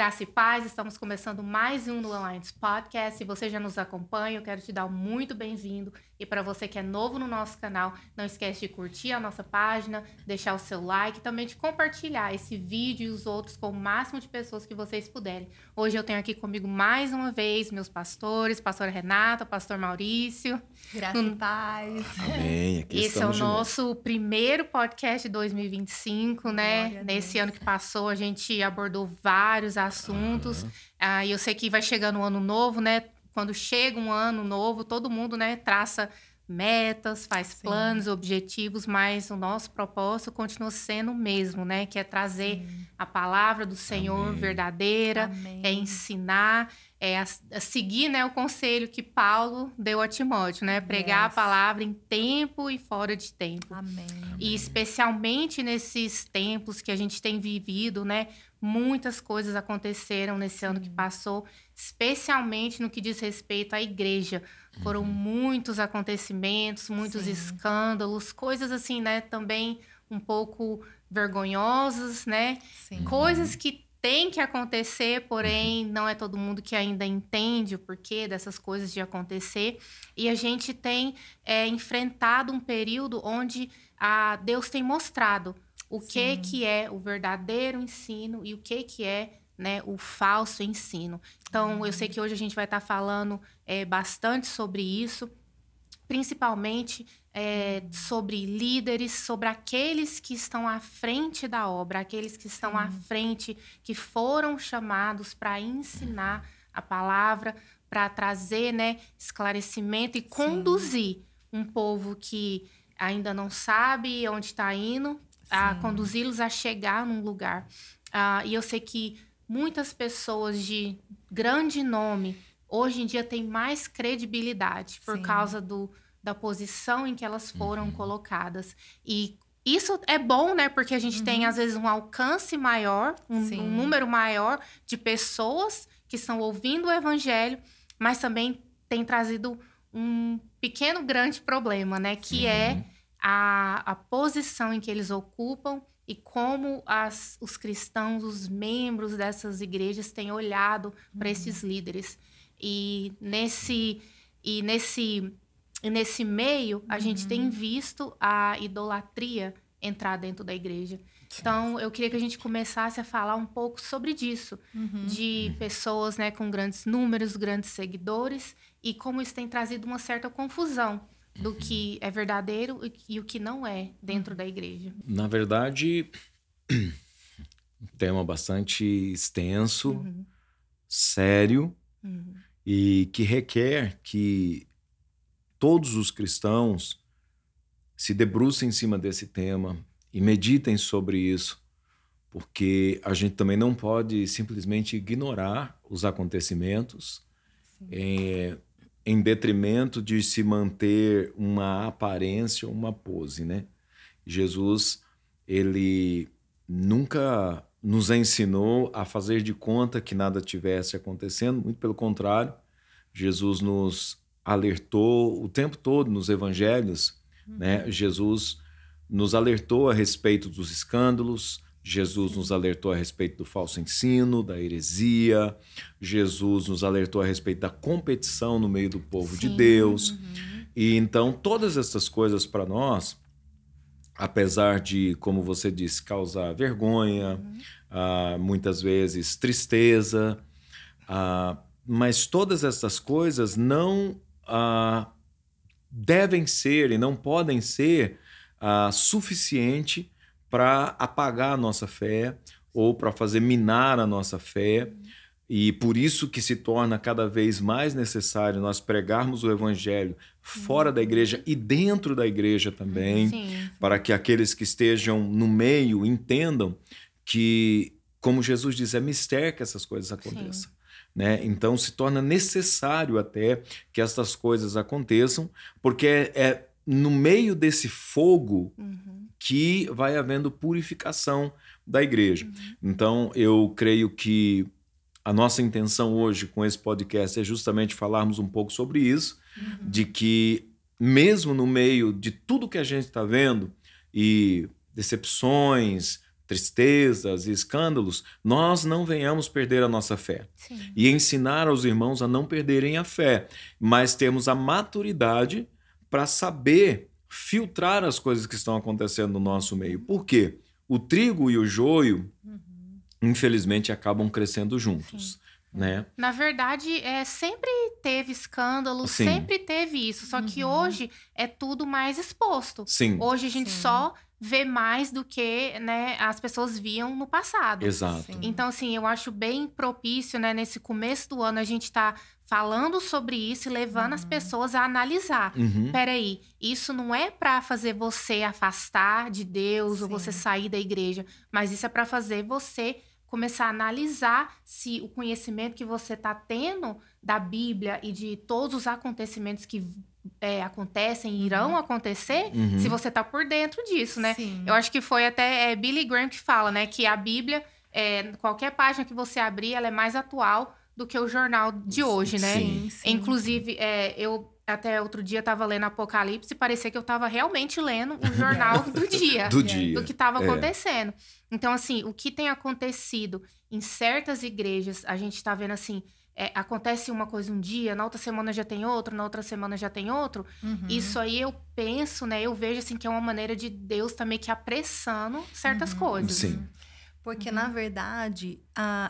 Graça e paz, estamos começando mais um no Alliance Podcast. Se você já nos acompanha, eu quero te dar um muito bem-vindo. E para você que é novo no nosso canal, não esquece de curtir a nossa página, deixar o seu like e também de compartilhar esse vídeo e os outros com o máximo de pessoas que vocês puderem. Hoje eu tenho aqui comigo mais uma vez meus pastores, pastora Renata, pastor Maurício. Graça e paz. Amém. Aqui Esse é o estamos de novo. nosso primeiro podcast de 2025, né? Nesse ano que passou, a gente abordou vários assuntos. E eu sei que vai chegando um ano novo, né? Quando chega um ano novo, todo mundo, né, traça metas, faz planos, objetivos, mas o nosso propósito continua sendo o mesmo, né? Que é trazer a palavra do Senhor verdadeira, é ensinar, a seguir, né, o conselho que Paulo deu a Timóteo, né? Pregar a palavra em tempo e fora de tempo. Amém. E especialmente nesses tempos que a gente tem vivido, né? Muitas coisas aconteceram nesse ano que passou, especialmente no que diz respeito à igreja. Foram muitos acontecimentos, muitos escândalos, coisas assim, né? Também um pouco vergonhosas, né? Coisas que tem que acontecer, porém não é todo mundo que ainda entende o porquê dessas coisas de acontecer. E a gente tem enfrentado um período onde Deus tem mostrado o que é o verdadeiro ensino e o que é, né, o falso ensino. Então, eu sei que hoje a gente vai estar falando bastante sobre isso, principalmente sobre líderes, sobre aqueles que estão à frente da obra, aqueles que estão à frente, que foram chamados para ensinar a palavra, para trazer, né, esclarecimento e conduzir um povo que ainda não sabe onde está indo, a conduzi-los a chegar num lugar. E eu sei que muitas pessoas de grande nome hoje em dia têm mais credibilidade por causa da posição em que elas foram colocadas. E isso é bom, né? Porque a gente tem, às vezes, um alcance maior, um número maior de pessoas que estão ouvindo o evangelho, mas também tem trazido um pequeno, grande problema, né? Que é a posição em que eles ocupam e como os cristãos, os membros dessas igrejas têm olhado para esses líderes. E nesse meio, a gente tem visto a idolatria entrar dentro da igreja. Então, eu queria que a gente começasse a falar um pouco sobre disso, de pessoas, né, com grandes números, grandes seguidores, e como isso tem trazido uma certa confusão do que é verdadeiro e o que não é dentro da igreja. Na verdade, um tema bastante extenso, sério, e que requer que todos os cristãos se debrucem em cima desse tema e meditem sobre isso, porque a gente também não pode simplesmente ignorar os acontecimentos em detrimento de se manter uma aparência, uma pose, né? Jesus, ele nunca nos ensinou a fazer de conta que nada tivesse acontecendo, muito pelo contrário, Jesus nos alertou o tempo todo nos evangelhos, né? Jesus nos alertou a respeito dos escândalos, Jesus nos alertou a respeito do falso ensino, da heresia, Jesus nos alertou a respeito da competição no meio do povo de Deus. E então todas essas coisas para nós, apesar de, como você disse, causar vergonha, muitas vezes tristeza, mas todas essas coisas não devem ser e não podem ser suficiente para apagar a nossa fé ou para fazer minar a nossa fé. E por isso que se torna cada vez mais necessário nós pregarmos o evangelho fora da igreja e dentro da igreja também, para que aqueles que estejam no meio entendam que, como Jesus diz, é mistério que essas coisas aconteçam. Né? Então se torna necessário até que essas coisas aconteçam, porque é no meio desse fogo que vai havendo purificação da igreja. Então eu creio que a nossa intenção hoje com esse podcast é justamente falarmos um pouco sobre isso, de que mesmo no meio de tudo que a gente está vendo, e decepções, tristezas e escândalos, nós não venhamos perder a nossa fé. Sim. E ensinar aos irmãos a não perderem a fé, mas temos a maturidade para saber filtrar as coisas que estão acontecendo no nosso meio. Por quê? O trigo e o joio, infelizmente, acabam crescendo juntos. Sim. Né? Na verdade, sempre teve escândalo, Sim. sempre teve isso. Só que hoje é tudo mais exposto. Sim. Hoje a gente Sim. só vê mais do que, né, as pessoas viam no passado. Exato. Sim. Então, assim, eu acho bem propício, né, nesse começo do ano, a gente tá falando sobre isso e levando as pessoas a analisar. Uhum. Peraí, isso não é para fazer você afastar de Deus ou Sim. você sair da igreja, mas isso é para fazer você começar a analisar se o conhecimento que você está tendo da Bíblia e de todos os acontecimentos que acontecem e irão acontecer, Uhum. se você está por dentro disso, né? Sim. Eu acho que foi até Billy Graham que fala, né? Que a Bíblia, qualquer página que você abrir, ela é mais atual do que o jornal de hoje, né? Sim, sim. Inclusive, eu até outro dia estava lendo Apocalipse e parecia que eu estava realmente lendo o jornal do dia. Do dia. Do que estava acontecendo. Então, assim, o que tem acontecido em certas igrejas, a gente está vendo assim, acontece uma coisa um dia, na outra semana já tem outro, na outra semana já tem outro. Isso aí eu penso, né? Eu vejo assim que é uma maneira de Deus tá meio que apressando certas coisas. Sim. Porque, na verdade,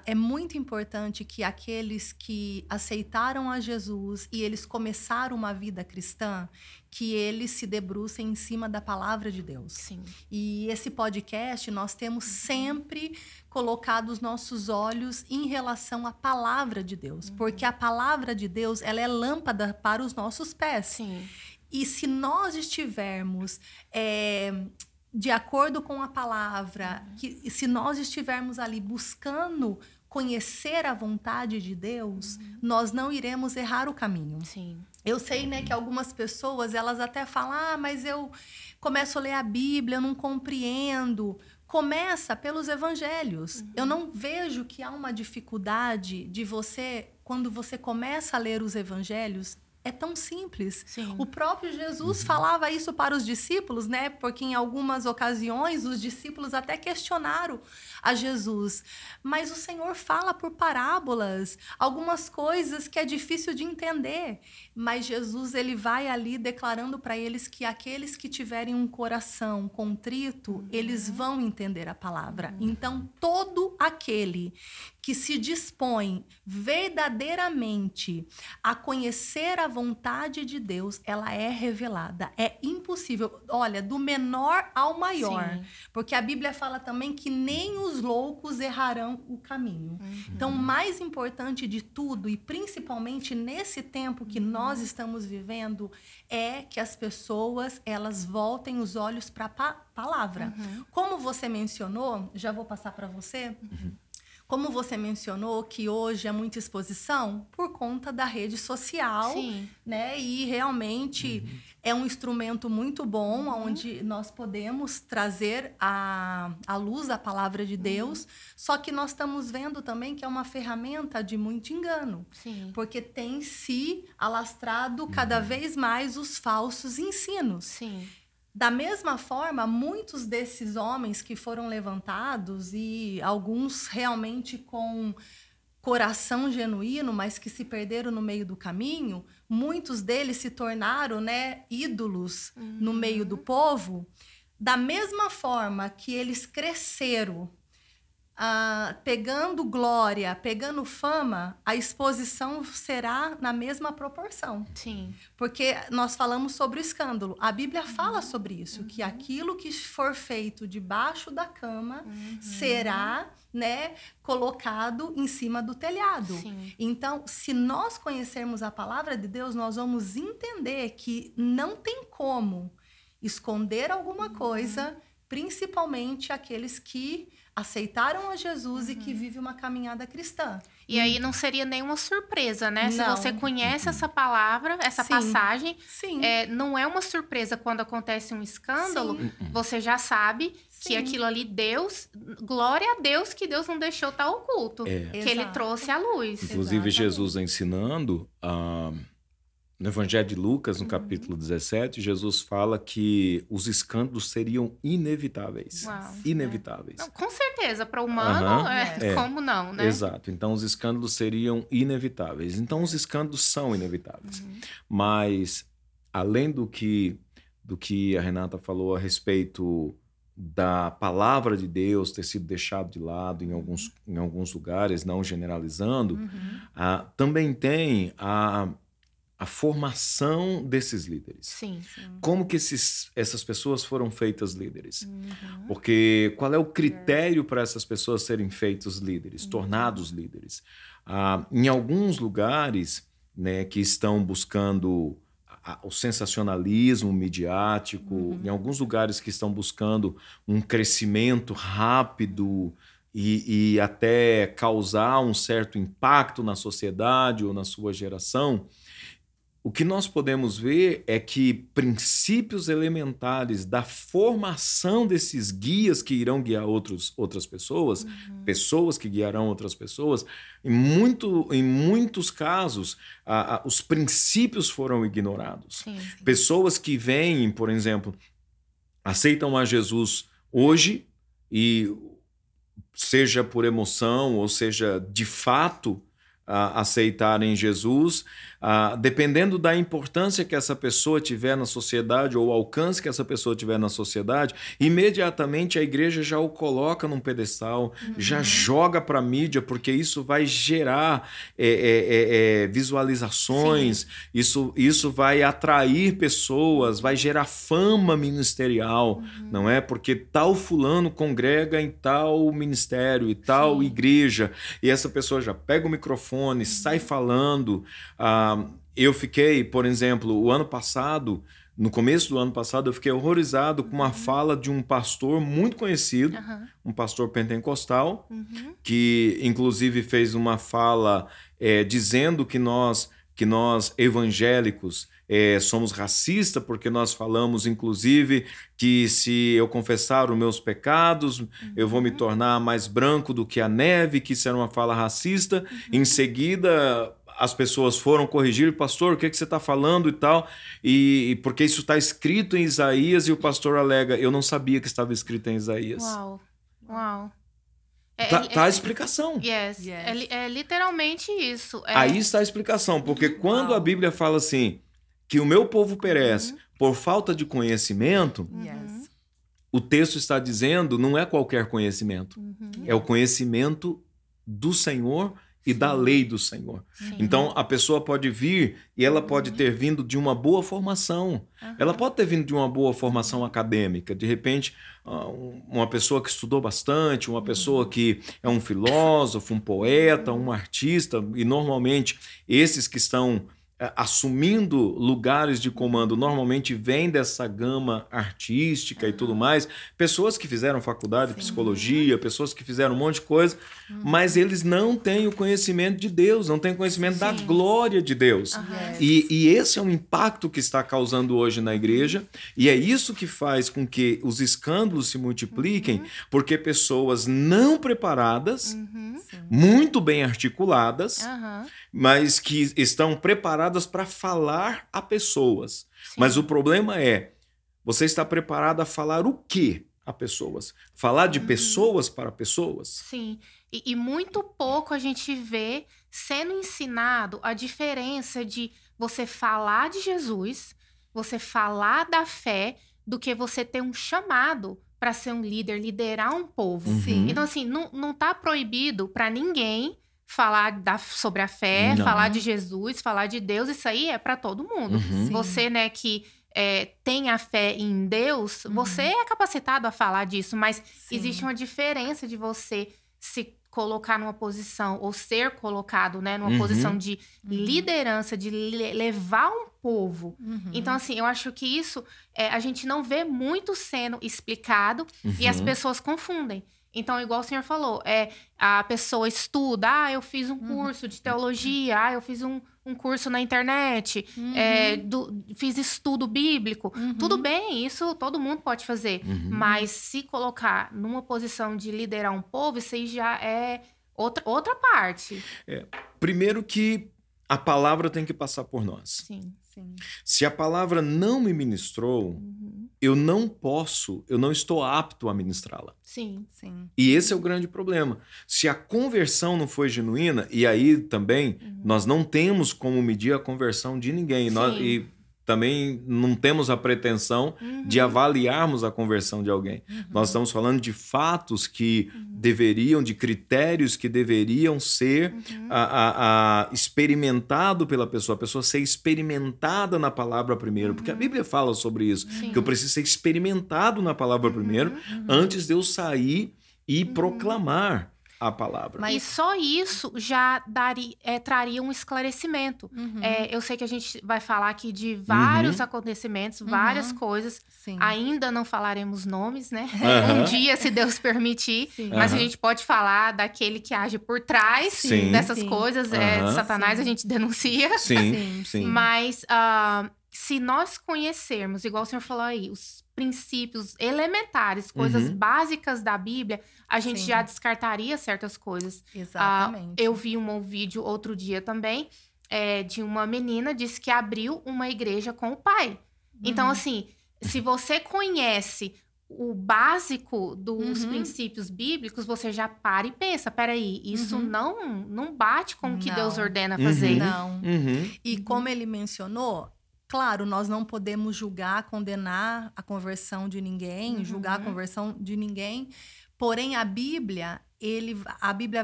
é muito importante que aqueles que aceitaram a Jesus e eles começaram uma vida cristã, que eles se debrucem em cima da palavra de Deus. Sim. E esse podcast, nós temos sempre colocado os nossos olhos em relação à palavra de Deus. Porque a palavra de Deus, ela é lâmpada para os nossos pés. Sim. E se nós estivermos de acordo com a palavra, que se nós estivermos ali buscando conhecer a vontade de Deus, nós não iremos errar o caminho. Sim. Eu sei, né, que algumas pessoas, elas até falam, mas eu começo a ler a Bíblia, eu não compreendo. Começa pelos evangelhos. Eu não vejo que há uma dificuldade de você, quando você começa a ler os evangelhos, é tão simples. Sim. O próprio Jesus falava isso para os discípulos, né? Porque em algumas ocasiões os discípulos até questionaram a Jesus. Mas o Senhor fala por parábolas, algumas coisas que é difícil de entender. Mas Jesus, ele vai ali declarando para eles que aqueles que tiverem um coração contrito, eles vão entender a palavra. Então, todo aquele que se dispõe verdadeiramente a conhecer a vontade de Deus, ela é revelada. É impossível. Olha, do menor ao maior. Sim. Porque a Bíblia fala também que nem os loucos errarão o caminho. Então, o mais importante de tudo, e principalmente nesse tempo que nós estamos vivendo, é que as pessoas, elas voltem os olhos para a palavra. Como você mencionou, já vou passar para você. Como você mencionou que hoje é muita exposição por conta da rede social, Sim. né? E realmente é um instrumento muito bom, onde nós podemos trazer à luz a palavra de Deus, só que nós estamos vendo também que é uma ferramenta de muito engano, Sim. porque tem se alastrado cada vez mais os falsos ensinos. Sim. Da mesma forma, muitos desses homens que foram levantados, e alguns realmente com coração genuíno, mas que se perderam no meio do caminho, muitos deles se tornaram, né, ídolos no meio do povo. Da mesma forma que eles cresceram, pegando glória, pegando fama, a exposição será na mesma proporção. Sim. Porque nós falamos sobre o escândalo. A Bíblia fala sobre isso, que aquilo que for feito debaixo da cama será, né, colocado em cima do telhado. Sim. Então, se nós conhecermos a palavra de Deus, nós vamos entender que não tem como esconder alguma coisa, principalmente aqueles que aceitaram a Jesus e que vivem uma caminhada cristã. E aí não seria nenhuma surpresa, né? Se Não. você conhece essa palavra, essa Sim. passagem, Sim. não é uma surpresa quando acontece um escândalo, Sim. você já sabe que Sim. aquilo ali, Deus, glória a Deus que Deus não deixou estar oculto, que ele Exato. trouxe à luz. Inclusive, Exatamente. Jesus ensinando, No Evangelho de Lucas, no capítulo 17, Jesus fala que os escândalos seriam inevitáveis. Uau. Inevitáveis. Não, com certeza, para o humano, Aham. como não, né? Exato. Então, os escândalos seriam inevitáveis. Então, os escândalos são inevitáveis. Mas, além do que a Renata falou a respeito da palavra de Deus ter sido deixado de lado em alguns lugares, não generalizando, também tem a formação desses líderes. Sim. Como que essas pessoas foram feitas líderes? Porque qual é o critério para essas pessoas serem feitos líderes, tornados líderes? Em alguns lugares, né, que estão buscando o sensacionalismo midiático, em alguns lugares que estão buscando um crescimento rápido e até causar um certo impacto na sociedade ou na sua geração, o que nós podemos ver é que princípios elementares da formação desses guias que irão guiar outras pessoas, pessoas que guiarão outras pessoas, em muitos casos, os princípios foram ignorados. Sim. Pessoas que vêm, por exemplo, aceitam a Jesus hoje e, seja por emoção ou seja de fato, aceitarem Jesus, dependendo da importância que essa pessoa tiver na sociedade ou o alcance que essa pessoa tiver na sociedade, imediatamente a igreja já o coloca num pedestal, já joga para a mídia, porque isso vai gerar visualizações, isso vai atrair pessoas, vai gerar fama ministerial, não é? Porque tal fulano congrega em tal ministério e tal igreja, e essa pessoa já pega o microfone, sai falando. Eu fiquei, por exemplo, no começo do ano passado, eu fiquei horrorizado com uma fala de um pastor muito conhecido, um pastor pentecostal, que inclusive fez uma fala dizendo que nós evangélicos somos racistas, porque nós falamos, inclusive, que se eu confessar os meus pecados, eu vou me tornar mais branco do que a neve, que isso era uma fala racista. Em seguida, as pessoas foram corrigir, pastor, o que você está falando e tal, e porque isso está escrito em Isaías, e o pastor alega, eu não sabia que estava escrito em Isaías. Uau. Tá a explicação. Yes. É literalmente isso. Aí está a explicação, porque quando a Bíblia fala assim, que o meu povo perece por falta de conhecimento, o texto está dizendo, não é qualquer conhecimento, é o conhecimento do Senhor e da lei do Senhor. Então, a pessoa pode vir e ela pode ter vindo de uma boa formação. Ela pode ter vindo de uma boa formação acadêmica. De repente, uma pessoa que estudou bastante, uma pessoa que é um filósofo, um poeta, um artista, e normalmente esses que estão assumindo lugares de comando normalmente vêm dessa gama artística e tudo mais, pessoas que fizeram faculdade de psicologia, pessoas que fizeram um monte de coisa, mas eles não têm o conhecimento de Deus, não têm o conhecimento da glória de Deus. E esse é um impacto que está causando hoje na igreja, e é isso que faz com que os escândalos se multipliquem, porque pessoas não preparadas, muito bem articuladas, mas que estão preparadas para falar a pessoas. Mas o problema é, você está preparado a falar o quê a pessoas? Falar de pessoas para pessoas? Sim. E muito pouco a gente vê sendo ensinado a diferença de você falar de Jesus, você falar da fé, do que você ter um chamado para ser um líder, liderar um povo. Então, assim, não tá proibido para ninguém falar sobre a fé, falar de Jesus, falar de Deus, isso aí é para todo mundo. Você, né, que tem a fé em Deus, você é capacitado a falar disso, mas existe uma diferença de você se colocar numa posição, ou ser colocado, né, numa posição de liderança, de levar um povo. Então, assim, eu acho que isso a gente não vê muito sendo explicado e as pessoas confundem. Então, igual o senhor falou, a pessoa estuda, eu fiz um curso de teologia, eu fiz um curso na internet, fiz estudo bíblico. Tudo bem, isso todo mundo pode fazer. Mas se colocar numa posição de liderar um povo, isso aí já é outra parte. Primeiro que a palavra tem que passar por nós. Sim. Sim. Se a palavra não me ministrou, eu não estou apto a ministrá-la. Sim. Sim. E esse é o grande problema. Se a conversão não foi genuína, e aí também nós não temos como medir a conversão de ninguém. E também não temos a pretensão de avaliarmos a conversão de alguém. Nós estamos falando de fatos que deveriam, de critérios que deveriam ser experimentado pela pessoa, a pessoa ser experimentada na palavra primeiro, porque a Bíblia fala sobre isso, que eu preciso ser experimentado na palavra primeiro, antes de eu sair e proclamar a palavra. E só isso já traria um esclarecimento. Eu sei que a gente vai falar aqui de vários acontecimentos, várias coisas. Sim. Ainda não falaremos nomes, né? Um dia, se Deus permitir. Mas a gente pode falar daquele que age por trás dessas coisas. Satanás a gente denuncia. Sim. Mas se nós conhecermos, igual o senhor falou aí, os princípios elementares, coisas básicas da Bíblia, a gente já descartaria certas coisas. Exatamente. Eu vi um vídeo outro dia também, de uma menina, disse que abriu uma igreja com o pai. Então, assim, se você conhece o básico dos princípios bíblicos, você já para e pensa, peraí, isso não bate com o que Deus ordena fazer. Não. E como ele mencionou, claro, nós não podemos julgar, condenar a conversão de ninguém, julgar a conversão de ninguém. Porém, a Bíblia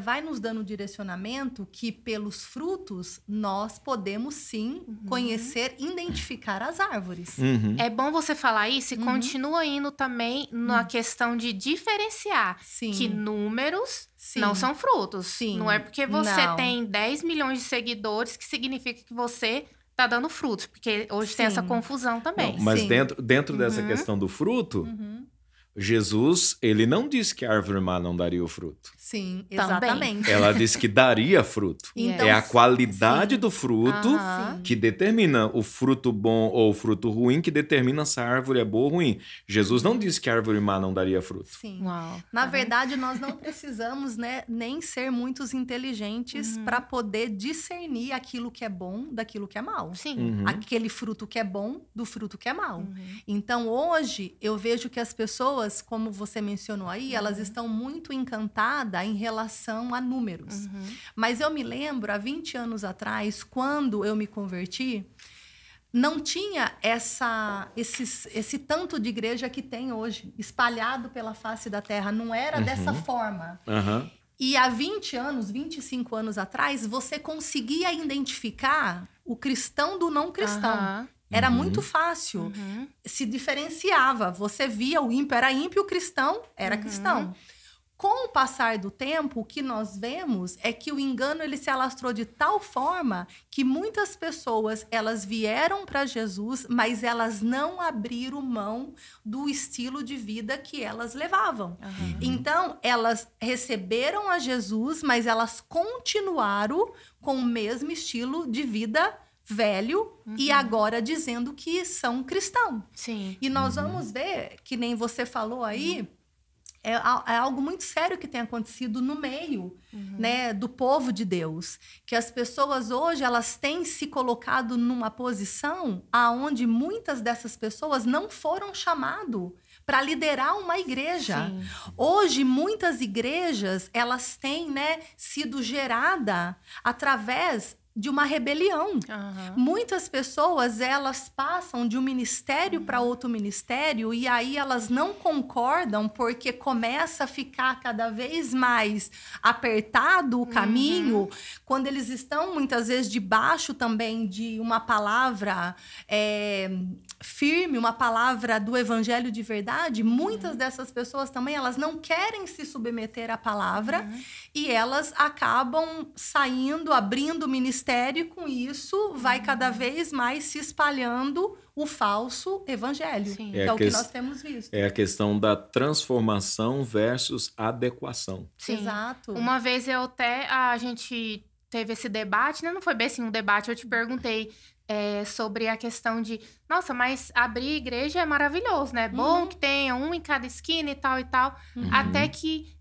vai nos dando direcionamento que pelos frutos nós podemos sim conhecer, identificar as árvores. É bom você falar isso e continua indo também na questão de diferenciar que números não são frutos. Não é porque você tem 10 milhões de seguidores que significa que você tá dando frutos, porque hoje tem essa confusão também. Não, mas dentro dessa questão do fruto, Jesus, ele não disse que a árvore má não daria o fruto. Sim, exatamente. Ela disse que daria fruto. Então, é a qualidade do fruto que determina o fruto bom ou o fruto ruim, que determina se a árvore é boa ou ruim. Jesus não disse que a árvore má não daria fruto. Sim. Na verdade, nós não precisamos, né, nem ser muitos inteligentes para poder discernir aquilo que é bom daquilo que é mal. Sim. Aquele fruto que é bom do fruto que é mal. Então, hoje, eu vejo que as pessoas, como você mencionou aí, elas estão muito encantadas em relação a números. Mas eu me lembro, há 20 anos atrás, quando eu me converti, não tinha esse tanto de igreja que tem hoje, espalhado pela face da terra. Não era dessa forma. E há 20 anos, 25 anos atrás, você conseguia identificar o cristão do não cristão. Era muito fácil. Se diferenciava. Você via o ímpio era ímpio, o cristão era cristão. Com o passar do tempo, o que nós vemos é que o engano ele se alastrou de tal forma que muitas pessoas elas vieram para Jesus, mas elas não abriram mão do estilo de vida que elas levavam. Então, elas receberam a Jesus, mas elas continuaram com o mesmo estilo de vida velho e agora dizendo que são cristãos. Sim. E nós vamos ver, que nem você falou aí, é algo muito sério que tem acontecido no meio né, do povo de Deus. Que as pessoas hoje elas têm se colocado numa posição aonde muitas dessas pessoas não foram chamadas para liderar uma igreja. Sim. Hoje, muitas igrejas elas têm né, sido geradas através de uma rebelião. Muitas pessoas, elas passam de um ministério para outro ministério e aí elas não concordam porque começa a ficar cada vez mais apertado o caminho, quando eles estão muitas vezes debaixo também de uma palavra firme, uma palavra do evangelho de verdade. Muitas dessas pessoas também, elas não querem se submeter à palavra e elas acabam saindo, abrindo o ministério e com isso vai cada vez mais se espalhando o falso evangelho, que é o que nós temos visto. É a questão da transformação versus adequação. Sim. Exato. Uma vez a gente teve esse debate, né? Não foi bem assim um debate, eu te perguntei sobre a questão de, nossa, mas abrir igreja é maravilhoso, né? É bom que tenha um em cada esquina e tal e tal. Até que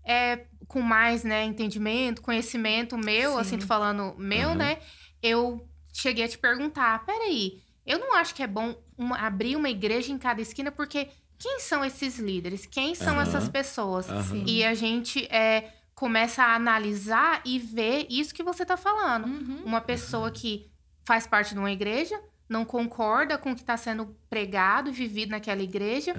com mais, né, entendimento, conhecimento meu, assim, tô falando meu, né? Eu cheguei a te perguntar, peraí, Eu não acho que é bom abrir uma igreja em cada esquina, porque quem são esses líderes? Quem são essas pessoas? E a gente começa a analisar e ver isso que você está falando. Uma pessoa que faz parte de uma igreja, não concorda com o que está sendo pregado e vivido naquela igreja,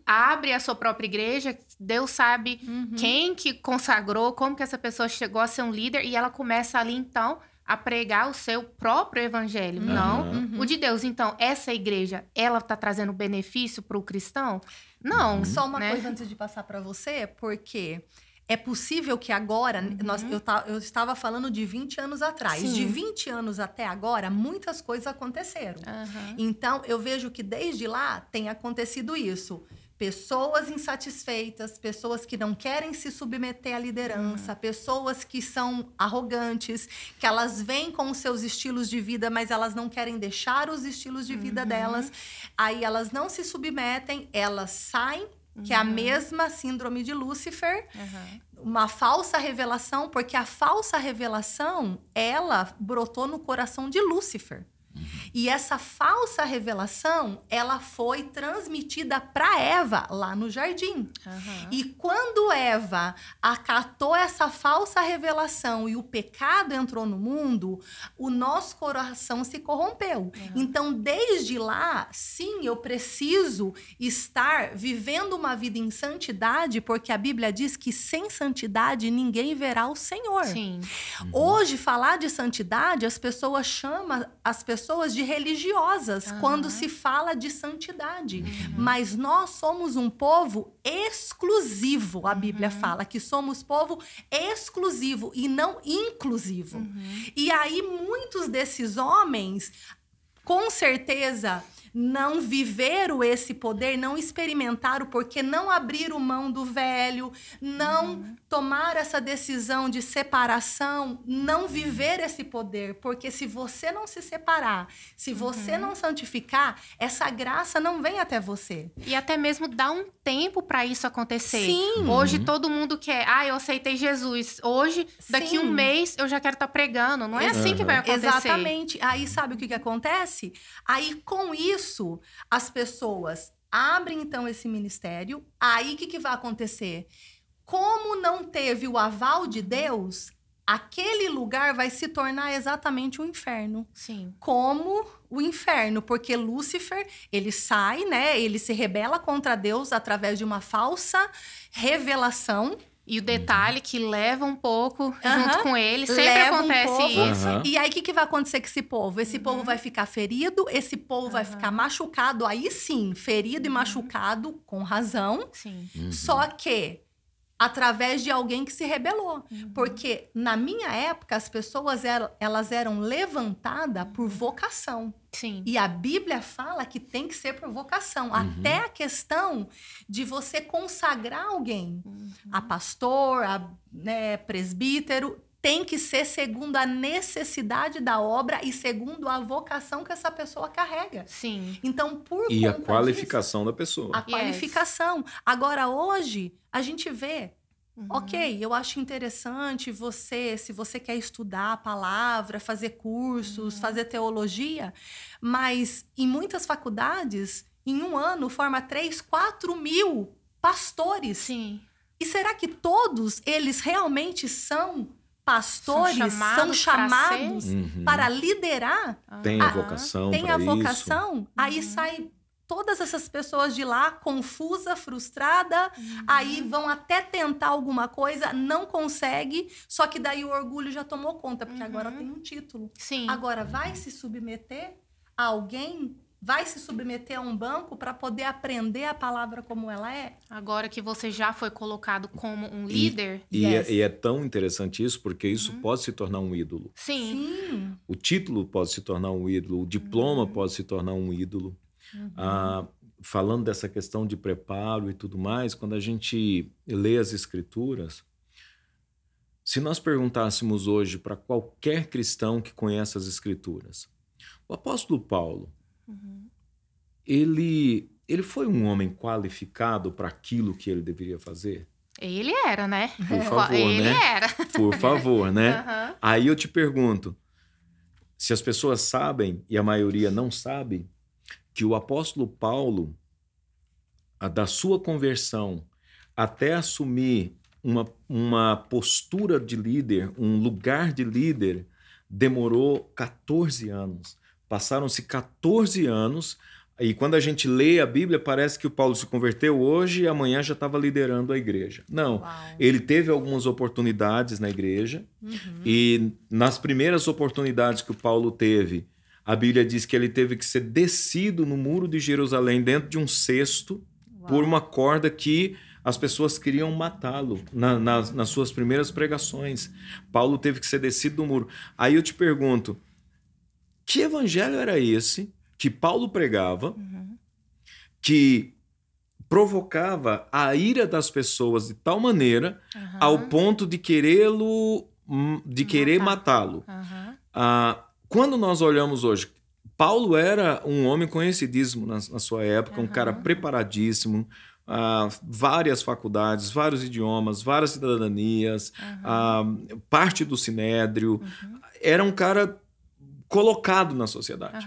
abre a sua própria igreja, Deus sabe quem que consagrou, como que essa pessoa chegou a ser um líder, e ela começa ali, então, a pregar o seu próprio evangelho, não o de Deus. Então, essa igreja, ela está trazendo benefício para o cristão? Não. Só uma coisa antes de passar para você, porque... É possível que agora, eu estava falando de 20 anos atrás. Sim. De 20 anos até agora, muitas coisas aconteceram. Então, eu vejo que desde lá tem acontecido isso. Pessoas insatisfeitas, pessoas que não querem se submeter à liderança, pessoas que são arrogantes, que elas vêm com os seus estilos de vida, mas elas não querem deixar os estilos de vida delas. Aí elas não se submetem, elas saem, que é a mesma síndrome de Lúcifer, uma falsa revelação, porque a falsa revelação, ela brotou no coração de Lúcifer. E essa falsa revelação, ela foi transmitida para Eva, lá no jardim. E quando Eva acatou essa falsa revelação e o pecado entrou no mundo, o nosso coração se corrompeu. Então, desde lá, sim, eu preciso estar vivendo uma vida em santidade, porque a Bíblia diz que sem santidade ninguém verá o Senhor. Sim. Hoje, falar de santidade, as pessoas chamam as pessoas de religiosas quando se fala de santidade. Mas nós somos um povo exclusivo. A Bíblia fala que somos povo exclusivo e não inclusivo. E aí, muitos desses homens, com certeza, não viveram esse poder, não experimentaram, porque não abriram mão do velho, não tomaram essa decisão de separação, não viver esse poder. Porque se você não se separar, se você não santificar, essa graça não vem até você. E até mesmo dá um tempo para isso acontecer. Sim. Hoje todo mundo quer, eu aceitei Jesus. Hoje, daqui um mês, eu já quero estar pregando. Não é assim que vai acontecer. Exatamente. Aí sabe o que acontece? Aí com isso, as pessoas abrem então esse ministério. Aí o que vai acontecer? Como não teve o aval de Deus, aquele lugar vai se tornar exatamente um inferno. Sim. Como o inferno, porque Lúcifer, ele sai, né? Ele se rebela contra Deus através de uma falsa revelação. E o detalhe que leva um pouco junto com ele, sempre leva acontece isso. E aí, o que vai acontecer com esse povo? Esse povo vai ficar ferido, esse povo vai ficar machucado, aí sim, ferido e machucado, com razão. Sim. Só que através de alguém que se rebelou. Porque na minha época, as pessoas elas eram levantadas por vocação. Sim. E a Bíblia fala que tem que ser por vocação. Até a questão de você consagrar alguém. A pastor, a presbítero, tem que ser segundo a necessidade da obra e segundo a vocação que essa pessoa carrega. Sim. Então, por E conta a qualificação da pessoa. a qualificação. Agora, hoje, a gente vê, ok, eu acho interessante se você quer estudar a palavra, fazer cursos, fazer teologia, mas em muitas faculdades, em um ano, forma 3, 4 mil pastores. Sim. E será que todos eles realmente são pastores, são chamados para liderar? Tem a vocação Tem para a vocação? Aí sai todas essas pessoas de lá, confusa, frustrada, aí vão até tentar alguma coisa, não consegue, só que daí o orgulho já tomou conta, porque agora tem um título. Sim. Agora, vai se submeter a alguém? Vai se submeter a um banco para poder aprender a palavra como ela é? Agora que você já foi colocado como um líder. E é tão interessante isso, porque isso pode se tornar um ídolo. Sim. O título pode se tornar um ídolo, o diploma pode se tornar um ídolo. Falando dessa questão de preparo e tudo mais, quando a gente lê as Escrituras, se nós perguntássemos hoje para qualquer cristão que conhece as Escrituras, o apóstolo Paulo, ele foi um homem qualificado para aquilo que ele deveria fazer? Ele era, né? Por favor, ele né? era. Por favor, né? Aí eu te pergunto, se as pessoas sabem, e a maioria não sabe, que o apóstolo Paulo, da sua conversão até assumir uma postura de líder, um lugar de líder, demorou 14 anos. Passaram-se 14 anos, e quando a gente lê a Bíblia, parece que o Paulo se converteu hoje e amanhã já estava liderando a igreja. Não, ele teve algumas oportunidades na igreja, e nas primeiras oportunidades que o Paulo teve, a Bíblia diz que ele teve que ser descido no muro de Jerusalém dentro de um cesto por uma corda que as pessoas queriam matá-lo nas suas primeiras pregações. Paulo teve que ser descido do muro. Aí eu te pergunto, que evangelho era esse que Paulo pregava, que provocava a ira das pessoas de tal maneira ao ponto de querer matá-lo? Quando nós olhamos hoje, Paulo era um homem conhecidíssimo na sua época, um cara preparadíssimo, várias faculdades, vários idiomas, várias cidadanias, parte do Sinédrio. Era um cara colocado na sociedade.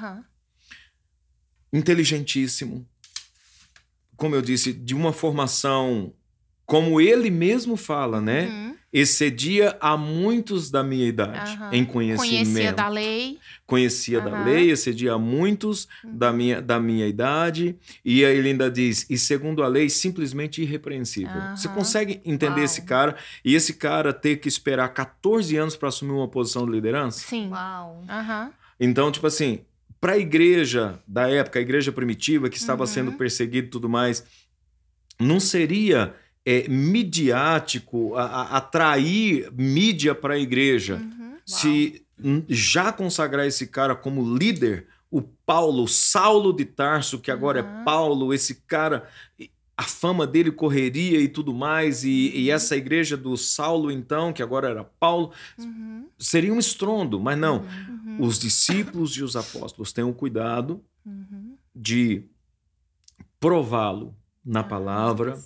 Inteligentíssimo. Como eu disse, de uma formação, como ele mesmo fala, né? Excedia a muitos da minha idade em conhecimento. Conhecia da lei. Conhecia da lei, excedia a muitos da minha idade. E ele ainda diz, e segundo a lei, simplesmente irrepreensível. Você consegue entender esse cara? E esse cara ter que esperar 14 anos para assumir uma posição de liderança? Sim. Então, tipo assim, para a igreja da época, a igreja primitiva, que estava sendo perseguida e tudo mais, não seria midiático, atrair mídia para a igreja. Se já consagrar esse cara como líder, o Paulo, Saulo de Tarso, que agora é Paulo, esse cara, a fama dele correria e tudo mais, e essa igreja do Saulo, então, que agora era Paulo, seria um estrondo, mas não. Os discípulos e os apóstolos têm o cuidado de prová-lo na palavra,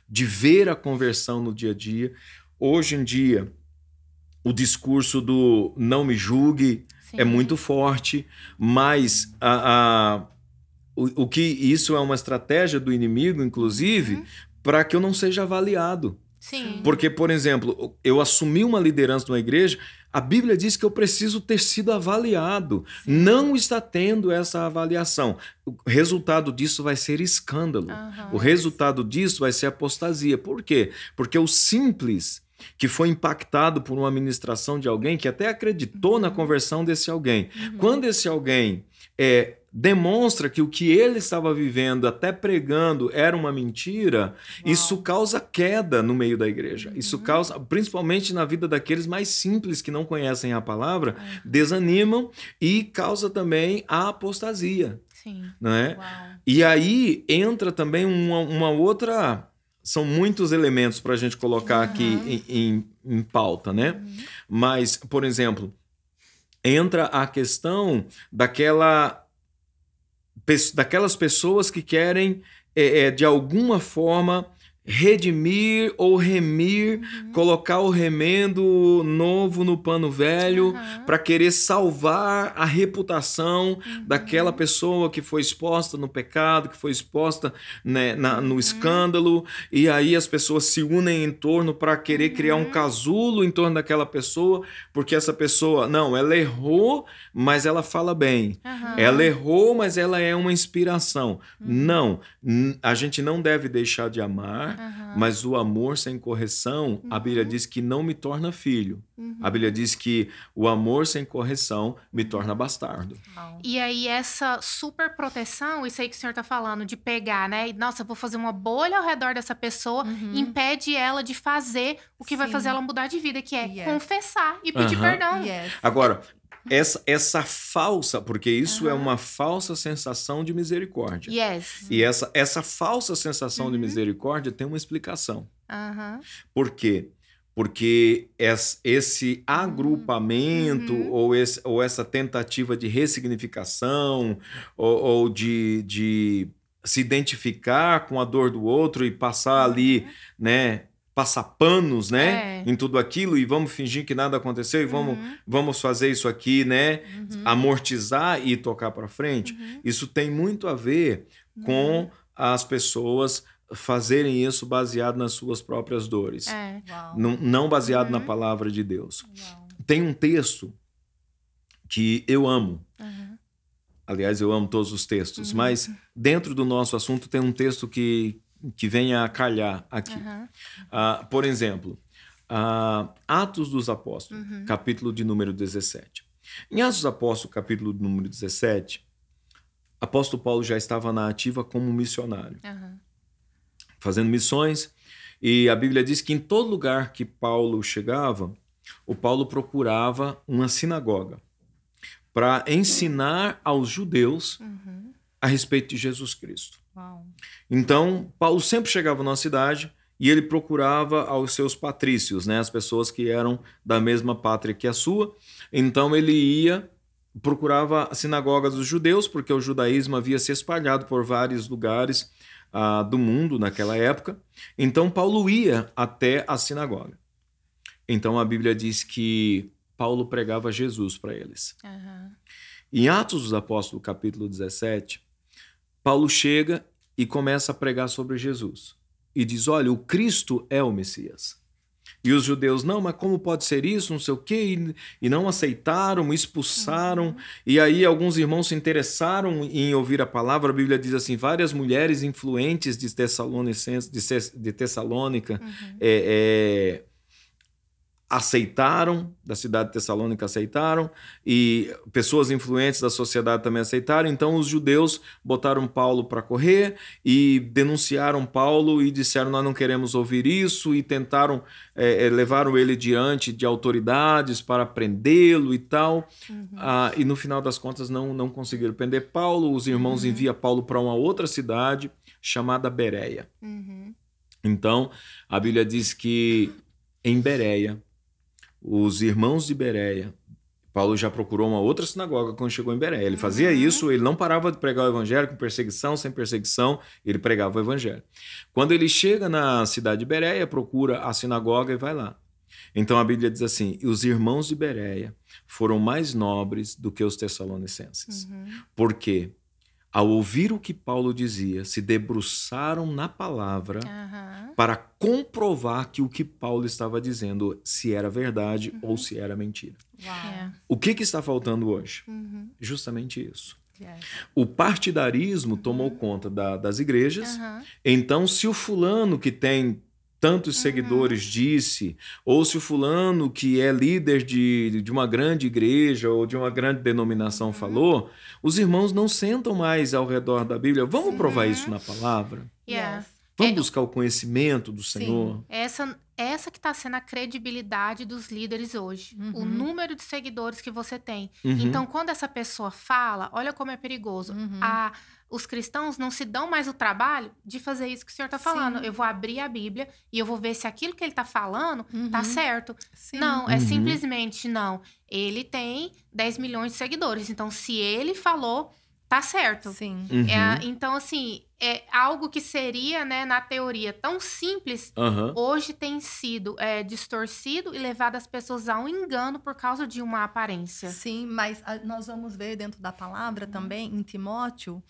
de ver a conversão no dia a dia. Hoje em dia, o discurso do não me julgue é muito forte, mas o que isso é uma estratégia do inimigo, inclusive, para que eu não seja avaliado. Porque, por exemplo, eu assumi uma liderança numa igreja, a Bíblia diz que eu preciso ter sido avaliado. Não está tendo essa avaliação. O resultado disso vai ser escândalo. O resultado disso vai ser apostasia. Por quê? Porque o simples que foi impactado por uma ministração de alguém que até acreditou na conversão desse alguém. Quando esse alguém demonstra que o que ele estava vivendo, até pregando, era uma mentira, isso causa queda no meio da igreja. Isso causa, principalmente na vida daqueles mais simples que não conhecem a palavra, desanimam e causa também a apostasia. Né? E aí entra também uma outra... São muitos elementos para a gente colocar aqui em pauta, né? Mas, por exemplo, entra a questão daquelas pessoas que querem, de alguma forma, redimir ou remir, colocar o remendo novo no pano velho para querer salvar a reputação daquela pessoa que foi exposta no pecado, que foi exposta, né, no escândalo, e aí as pessoas se unem em torno para querer criar um casulo em torno daquela pessoa, porque essa pessoa, não, ela errou, mas ela fala bem. Ela errou, mas ela é uma inspiração. Não, a gente não deve deixar de amar, mas o amor sem correção, a Bíblia diz que não me torna filho. A Bíblia diz que o amor sem correção me torna bastardo. E aí essa super proteção, isso aí que o senhor tá falando, de pegar, né? E, nossa, eu vou fazer uma bolha ao redor dessa pessoa, impede ela de fazer o que vai fazer ela mudar de vida, que é confessar e pedir perdão. Agora, essa falsa, porque isso é uma falsa sensação de misericórdia. E essa falsa sensação de misericórdia tem uma explicação. Por quê? Porque esse agrupamento ou essa tentativa de ressignificação ou de se identificar com a dor do outro e passar ali, né, passar panos, né? Em tudo aquilo, e vamos fingir que nada aconteceu, e vamos fazer isso aqui, né? Amortizar e tocar para frente. Isso tem muito a ver com as pessoas fazerem isso baseado nas suas próprias dores. Não baseado na palavra de Deus. Tem um texto que eu amo. Aliás, eu amo todos os textos, mas dentro do nosso assunto tem um texto que vem a calhar aqui. Por exemplo, Atos dos Apóstolos, capítulo de número 17. Em Atos dos Apóstolos, capítulo de número 17, apóstolo Paulo já estava na ativa como missionário, fazendo missões, e a Bíblia diz que em todo lugar que Paulo chegava, o Paulo procurava uma sinagoga para ensinar aos judeus a respeito de Jesus Cristo. Então, Paulo sempre chegava numa cidade e ele procurava aos seus patrícios, né, as pessoas que eram da mesma pátria que a sua. Então, ele procurava a sinagoga dos judeus, porque o judaísmo havia se espalhado por vários lugares do mundo naquela época. Então, Paulo ia até a sinagoga. Então, a Bíblia diz que Paulo pregava Jesus para eles. Em Atos dos Apóstolos, capítulo 17, Paulo chega e começa a pregar sobre Jesus. E diz, olha, o Cristo é o Messias. E os judeus, não, mas como pode ser isso, não sei o quê, e não aceitaram, expulsaram. E aí alguns irmãos se interessaram em ouvir a palavra. A Bíblia diz assim, várias mulheres influentes de Tessalônica aceitaram, da cidade de Tessalônica aceitaram, e pessoas influentes da sociedade também aceitaram. Então os judeus botaram Paulo para correr e denunciaram Paulo e disseram, nós não queremos ouvir isso, e tentaram, levaram ele diante de autoridades para prendê-lo e tal. E no final das contas não conseguiram prender Paulo. Os irmãos enviam Paulo para uma outra cidade chamada Bereia. Então a Bíblia diz que em Bereia, os irmãos de Bereia, Paulo já procurou uma outra sinagoga quando chegou em Bereia. Ele fazia isso, ele não parava de pregar o evangelho, com perseguição, sem perseguição, ele pregava o evangelho. Quando ele chega na cidade de Bereia, procura a sinagoga e vai lá. Então a Bíblia diz assim, e os irmãos de Bereia foram mais nobres do que os tessalonicenses. Por quê? Ao ouvir o que Paulo dizia, se debruçaram na palavra para comprovar que o que Paulo estava dizendo, se era verdade ou se era mentira. O que está faltando hoje? Justamente isso. O partidarismo tomou conta das igrejas. Então, se o fulano que tem tantos seguidores disse, ou se o fulano que é líder de uma grande igreja ou de uma grande denominação falou, os irmãos não sentam mais ao redor da Bíblia. Vamos provar isso na palavra? Vamos buscar o conhecimento do Senhor? Essa que está sendo a credibilidade dos líderes hoje. O número de seguidores que você tem. Então, quando essa pessoa fala, olha como é perigoso. Os cristãos não se dão mais o trabalho de fazer isso que o senhor está falando. Eu vou abrir a Bíblia e eu vou ver se aquilo que ele está falando tá certo. Não, é simplesmente não. Ele tem 10 milhões de seguidores. Então, se ele falou, tá certo. Então, assim, é algo que seria, né, na teoria, tão simples, hoje tem sido distorcido e levado as pessoas a um engano por causa de uma aparência. Sim, mas nós vamos ver dentro da palavra também, em Timóteo,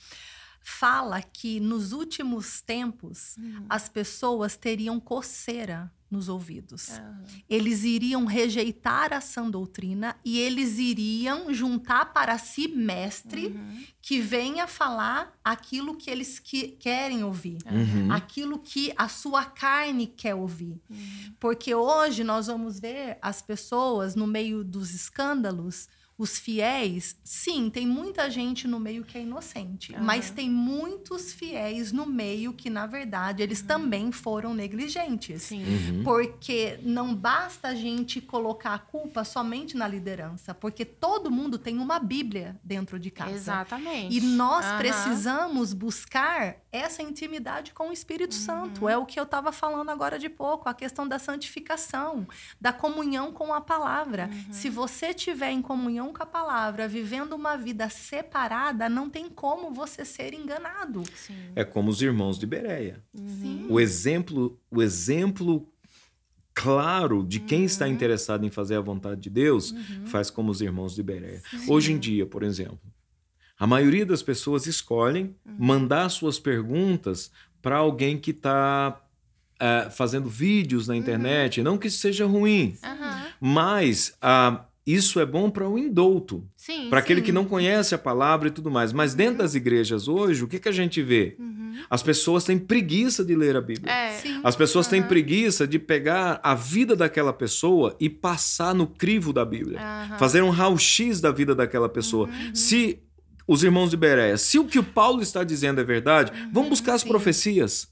fala que nos últimos tempos as pessoas teriam coceira nos ouvidos. Eles iriam rejeitar a sã doutrina e eles iriam juntar para si mestre que venha falar aquilo que eles querem ouvir, aquilo que a sua carne quer ouvir. Porque hoje nós vamos ver as pessoas no meio dos escândalos, os fiéis, sim, tem muita gente no meio que é inocente, mas tem muitos fiéis no meio que, na verdade, eles também foram negligentes. Porque não basta a gente colocar a culpa somente na liderança, porque todo mundo tem uma Bíblia dentro de casa. Exatamente. E nós precisamos buscar essa intimidade com o Espírito Santo. É o que eu estava falando agora de pouco, a questão da santificação, da comunhão com a palavra. Se você tiver em comunhão com a palavra, vivendo uma vida separada, não tem como você ser enganado. É como os irmãos de Bereia. O exemplo claro de quem está interessado em fazer a vontade de Deus, faz como os irmãos de Bereia. Hoje em dia, por exemplo, a maioria das pessoas escolhem mandar suas perguntas para alguém que está fazendo vídeos na internet. Não que isso seja ruim, mas isso é bom para o indouto, para aquele que não conhece a palavra e tudo mais. Mas dentro das igrejas hoje, o que a gente vê? As pessoas têm preguiça de ler a Bíblia. As pessoas têm preguiça de pegar a vida daquela pessoa e passar no crivo da Bíblia. Fazer um raio-x da vida daquela pessoa. Se os irmãos de Bereia, se o que o Paulo está dizendo é verdade, vamos buscar as profecias.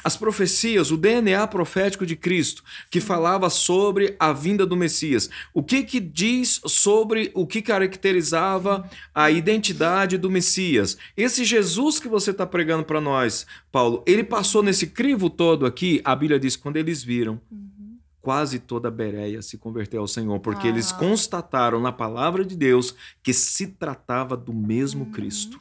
As profecias, o DNA profético de Cristo, que falava sobre a vinda do Messias. O que diz sobre o que caracterizava a identidade do Messias? Esse Jesus que você está pregando para nós, Paulo, ele passou nesse crivo todo aqui. A Bíblia diz que quando eles viram, quase toda a Bereia se converteu ao Senhor, porque eles constataram na palavra de Deus que se tratava do mesmo Cristo.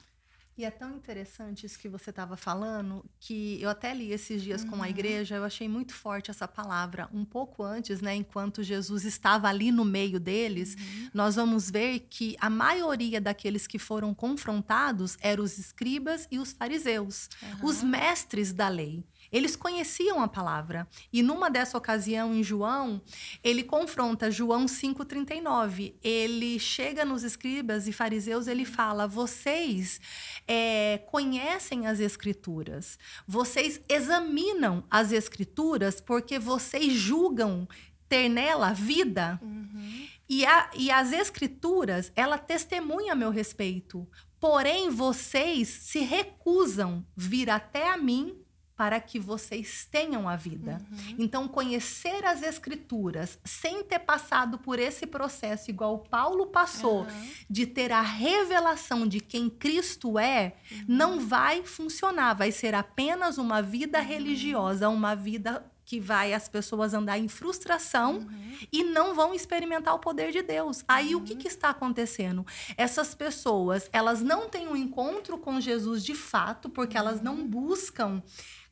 E é tão interessante isso que você estava falando, que eu até li esses dias com a igreja, eu achei muito forte essa palavra. Um pouco antes, né, enquanto Jesus estava ali no meio deles, nós vamos ver que a maioria daqueles que foram confrontados eram os escribas e os fariseus, os mestres da lei. Eles conheciam a palavra. E numa dessa ocasião, em João, ele confronta João 5,39. Ele chega nos escribas e fariseus, ele fala, vocês conhecem as escrituras, vocês examinam as escrituras porque vocês julgam ter nela vida. E as escrituras, ela testemunha a meu respeito. Porém, vocês se recusam vir até a mim para que vocês tenham a vida. Então, conhecer as escrituras sem ter passado por esse processo igual Paulo passou, de ter a revelação de quem Cristo é, não vai funcionar. Vai ser apenas uma vida religiosa, uma vida que vai as pessoas andar em frustração e não vão experimentar o poder de Deus. Aí, o que está acontecendo? Essas pessoas, elas não têm um encontro com Jesus de fato, porque elas não buscam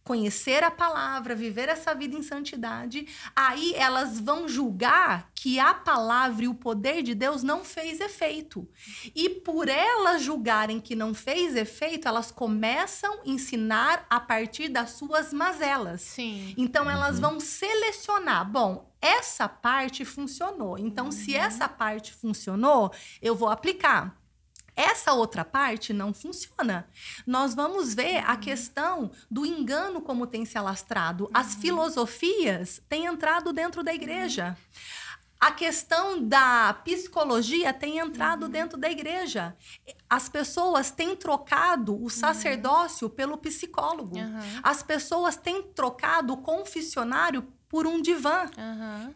conhecer a palavra, viver essa vida em santidade. Aí elas vão julgar que a palavra e o poder de Deus não fez efeito. E por elas julgarem que não fez efeito, elas começam a ensinar a partir das suas mazelas. Então elas vão selecionar. Bom, essa parte funcionou. Então, se essa parte funcionou, eu vou aplicar. Essa outra parte não funciona. Nós vamos ver a questão do engano como tem se alastrado. As filosofias têm entrado dentro da igreja. A questão da psicologia tem entrado dentro da igreja. As pessoas têm trocado o sacerdócio pelo psicólogo. As pessoas têm trocado o confessionário por um divã.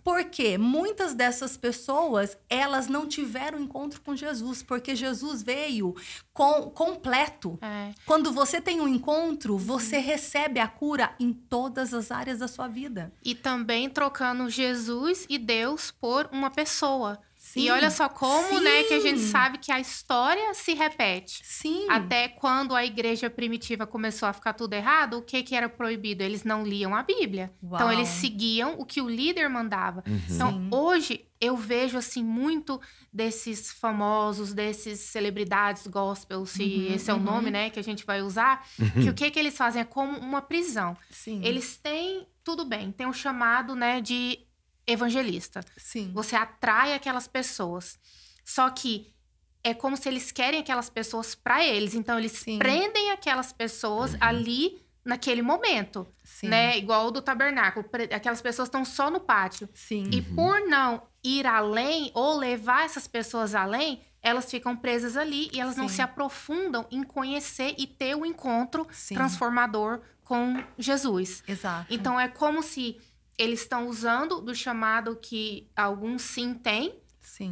Porque muitas dessas pessoas, elas não tiveram encontro com Jesus, porque Jesus veio completo. Quando você tem um encontro, você recebe a cura em todas as áreas da sua vida. E também trocando Jesus e Deus por uma pessoa. E olha só como, né, que a gente sabe que a história se repete. Até quando a igreja primitiva começou a ficar tudo errado, o que era proibido? Eles não liam a Bíblia. Então, eles seguiam o que o líder mandava. Então, hoje, eu vejo, assim, muito desses famosos, desses celebridades gospel, se esse é o nome, né, que a gente vai usar, que o que eles fazem é como uma prisão. Eles têm, tudo bem, tem um chamado, né, de evangelista. Você atrai aquelas pessoas. Só que é como se eles querem aquelas pessoas para eles. Então, eles prendem aquelas pessoas ali naquele momento. Né? Igual o do tabernáculo. Aquelas pessoas estão só no pátio. E por não ir além ou levar essas pessoas além, elas ficam presas ali e elas não se aprofundam em conhecer e ter o encontro transformador com Jesus. Então, é como se eles estão usando do chamado que alguns sim têm,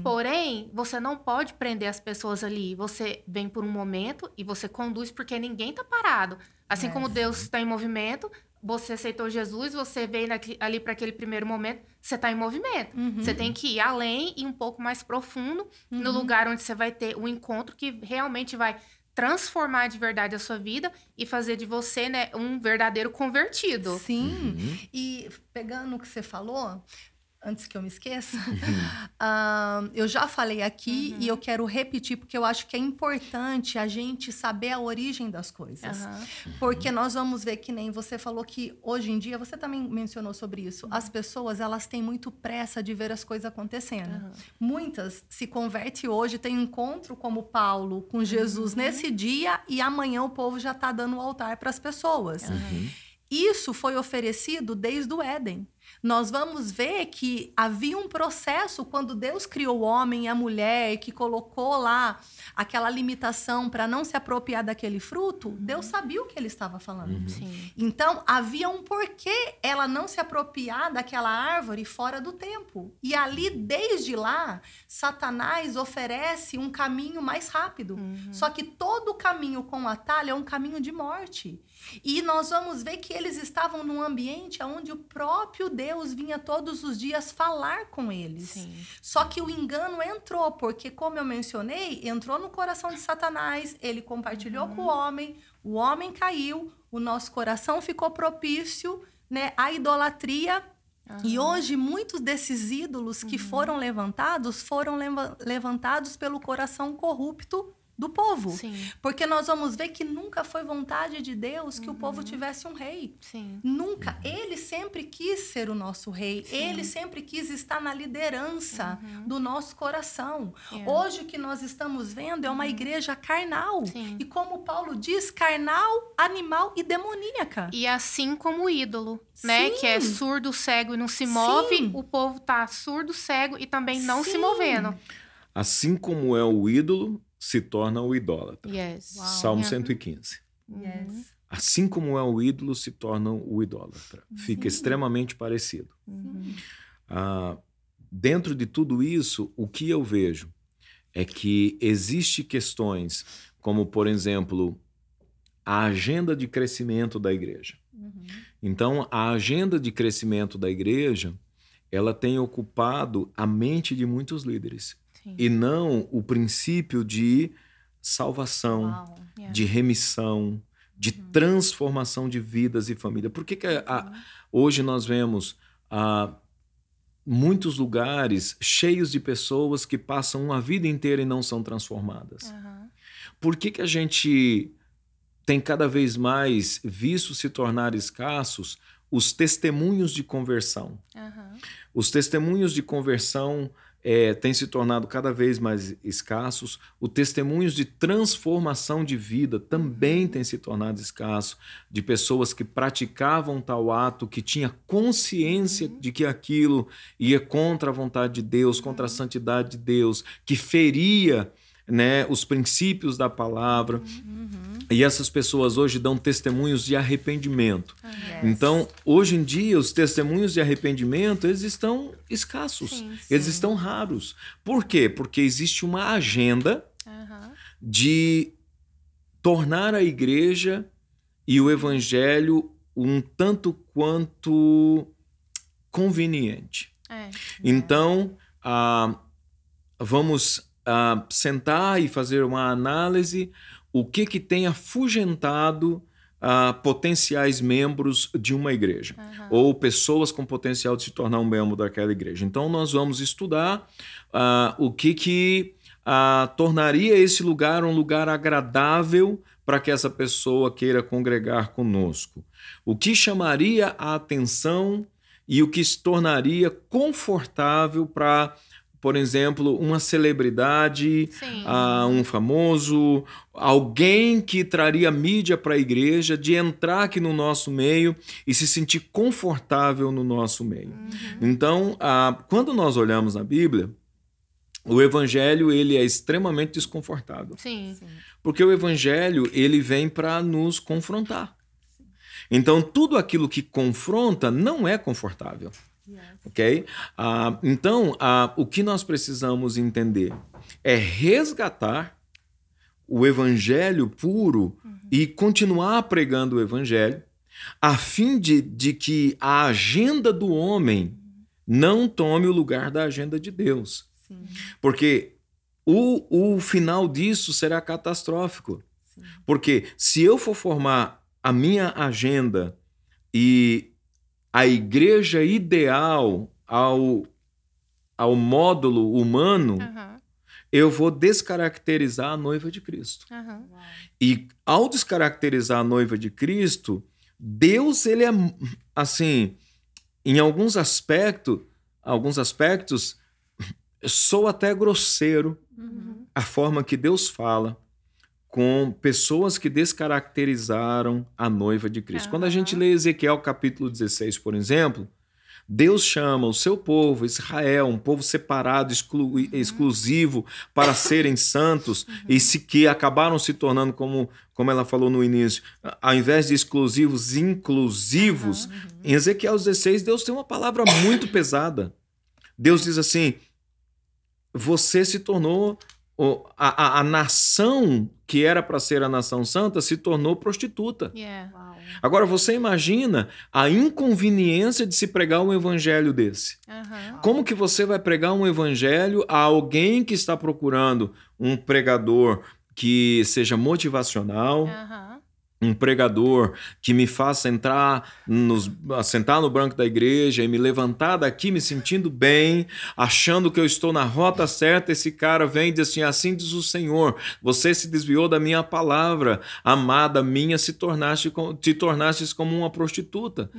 porém, você não pode prender as pessoas ali. Você vem por um momento e você conduz porque ninguém está parado. Assim como Deus está em movimento, você aceitou Jesus, você veio ali para aquele primeiro momento, você está em movimento. Você tem que ir além e um pouco mais profundo no lugar onde você vai ter um encontro que realmente vai transformar de verdade a sua vida e fazer de você, né, um verdadeiro convertido. Sim. E pegando o que você falou, antes que eu me esqueça, eu já falei aqui e eu quero repetir, porque eu acho que é importante a gente saber a origem das coisas. Porque nós vamos ver, que nem você falou, que hoje em dia, você também mencionou sobre isso, as pessoas, elas têm muito pressa de ver as coisas acontecendo. Muitas se convertem hoje, tem um encontro como Paulo com Jesus nesse dia, e amanhã o povo já está dando o altar para as pessoas. Isso foi oferecido desde o Éden. Nós vamos ver que havia um processo quando Deus criou o homem e a mulher, que colocou lá aquela limitação para não se apropriar daquele fruto. Deus sabia o que ele estava falando. Então, havia um porquê ela não se apropriar daquela árvore fora do tempo. E ali, desde lá, Satanás oferece um caminho mais rápido. Só que todo caminho com atalho é um caminho de morte. E nós vamos ver que eles estavam num ambiente onde o próprio Deus vinha todos os dias falar com eles. Só que o engano entrou, porque, como eu mencionei, entrou no coração de Satanás, ele compartilhou com o homem caiu, o nosso coração ficou propício, né, à idolatria. E hoje, muitos desses ídolos que foram levantados pelo coração corrupto do povo. Porque nós vamos ver que nunca foi vontade de Deus que o povo tivesse um rei. Nunca. Ele sempre quis ser o nosso rei. Ele sempre quis estar na liderança do nosso coração. Hoje o que nós estamos vendo é uma igreja carnal. E como Paulo diz, carnal, animal e demoníaca. E assim como o ídolo, né? Que é surdo, cego e não se move, o povo tá surdo, cego e também não se movendo. Assim como é o ídolo, se torna o idólatra. Salmo 115. Assim como é o ídolo, se torna o idólatra. Fica extremamente parecido. Dentro de tudo isso, o que eu vejo é que existem questões como, por exemplo, a agenda de crescimento da igreja. Então, a agenda de crescimento da igreja, ela tem ocupado a mente de muitos líderes. E não o princípio de salvação, de remissão, de transformação de vidas e família. Por que hoje nós vemos muitos lugares cheios de pessoas que passam uma vida inteira e não são transformadas? Por que a gente tem cada vez mais visto se tornar escassos os testemunhos de conversão? Os testemunhos de conversão têm se tornado cada vez mais escassos. Os testemunhos de transformação de vida também têm se tornado escassos, de pessoas que praticavam tal ato, que tinha consciência de que aquilo ia contra a vontade de Deus, contra a santidade de Deus, que feria, né, os princípios da palavra. E essas pessoas hoje dão testemunhos de arrependimento. Então, hoje em dia, os testemunhos de arrependimento, eles estão escassos, eles estão raros. Por quê? Porque existe uma agenda de tornar a igreja e o evangelho um tanto quanto conveniente. Então, vamos sentar e fazer uma análise o que tem afugentado potenciais membros de uma igreja, ou pessoas com potencial de se tornar um membro daquela igreja. Então, nós vamos estudar o que tornaria esse lugar um lugar agradável para que essa pessoa queira congregar conosco. O que chamaria a atenção e o que se tornaria confortável para, por exemplo, uma celebridade, um famoso, alguém que traria mídia para a igreja, de entrar aqui no nosso meio e se sentir confortável no nosso meio. Então, quando nós olhamos na Bíblia, o evangelho ele é extremamente desconfortável. Porque o evangelho ele vem para nos confrontar. Então, tudo aquilo que confronta não é confortável. Ok? Então, o que nós precisamos entender é resgatar o evangelho puro e continuar pregando o evangelho, a fim de que a agenda do homem não tome o lugar da agenda de Deus. Porque o final disso será catastrófico. Porque se eu for formar a minha agenda e a igreja ideal ao módulo humano, eu vou descaracterizar a noiva de Cristo. E ao descaracterizar a noiva de Cristo, Deus, ele é, assim, em alguns aspectos, sou até grosseiro a forma que Deus fala com pessoas que descaracterizaram a noiva de Cristo. Quando a gente lê Ezequiel capítulo 16, por exemplo, Deus chama o seu povo, Israel, um povo separado, exclusivo, para serem santos, e que acabaram se tornando, como ela falou no início, ao invés de exclusivos, inclusivos. Em Ezequiel 16, Deus tem uma palavra muito pesada. Deus diz assim: você se tornou... A nação que era para ser a nação santa se tornou prostituta. Agora, você imagina a inconveniência de se pregar um evangelho desse. Como que você vai pregar um evangelho a alguém que está procurando um pregador que seja motivacional, um pregador que me faça sentar no banco da igreja e me levantar daqui me sentindo bem, achando que eu estou na rota certa? Esse cara vem e diz assim: assim diz o Senhor, você se desviou da minha palavra, amada minha, te tornastes como uma prostituta.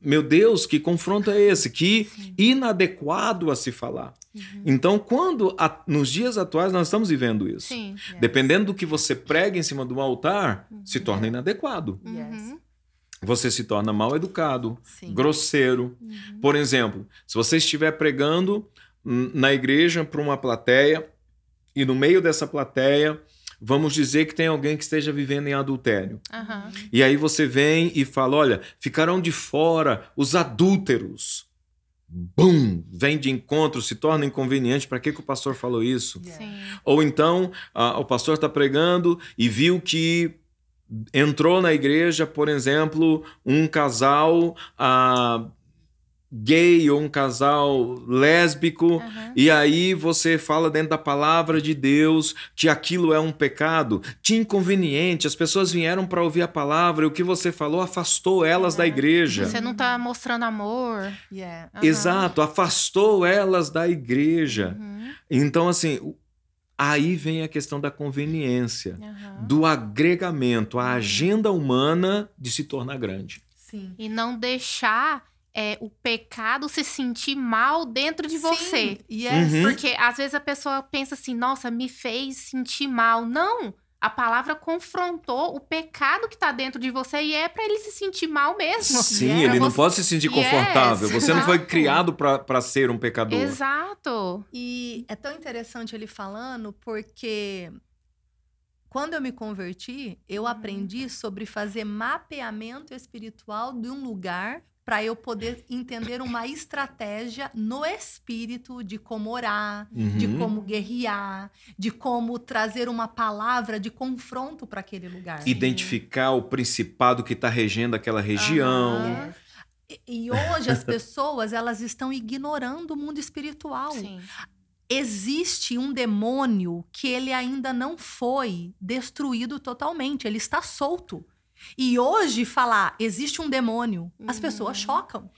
Meu Deus, que confronto é esse? Que inadequado a se falar. Então, nos dias atuais nós estamos vivendo isso. Dependendo do que você prega em cima do altar, se torna inadequado. Você se torna mal educado, grosseiro. Por exemplo, se você estiver pregando na igreja para uma plateia, e no meio dessa plateia, vamos dizer que tem alguém que esteja vivendo em adultério. E aí você vem e fala: olha, ficarão de fora os adúlteros. Bum! Vem de encontro, se torna inconveniente. Para que o pastor falou isso? Ou então, o pastor está pregando e viu que entrou na igreja, por exemplo, um casal gay ou um casal lésbico, e aí você fala dentro da palavra de Deus que aquilo é um pecado. Que inconveniente, as pessoas vieram para ouvir a palavra e o que você falou afastou elas da igreja. Você não está mostrando amor. Exato, afastou elas da igreja. Então, assim, aí vem a questão da conveniência, do agregamento, a agenda humana de se tornar grande. E não deixar o pecado se sentir mal dentro de você. Porque às vezes a pessoa pensa assim: nossa, me fez sentir mal. Não, a palavra confrontou o pecado que está dentro de você e é para ele se sentir mal mesmo. Sim, ele não pode se sentir confortável. Você não foi criado para ser um pecador. Exato. E é tão interessante ele falando, porque quando eu me converti, eu aprendi sobre fazer mapeamento espiritual de um lugar para eu poder entender uma estratégia no espírito de como orar, de como guerrear, de como trazer uma palavra de confronto para aquele lugar. Identificar o principado que está regendo aquela região. E hoje as pessoas, elas estão ignorando o mundo espiritual. Existe um demônio que ele ainda não foi destruído totalmente, ele está solto. E hoje falar existe um demônio, as pessoas chocam.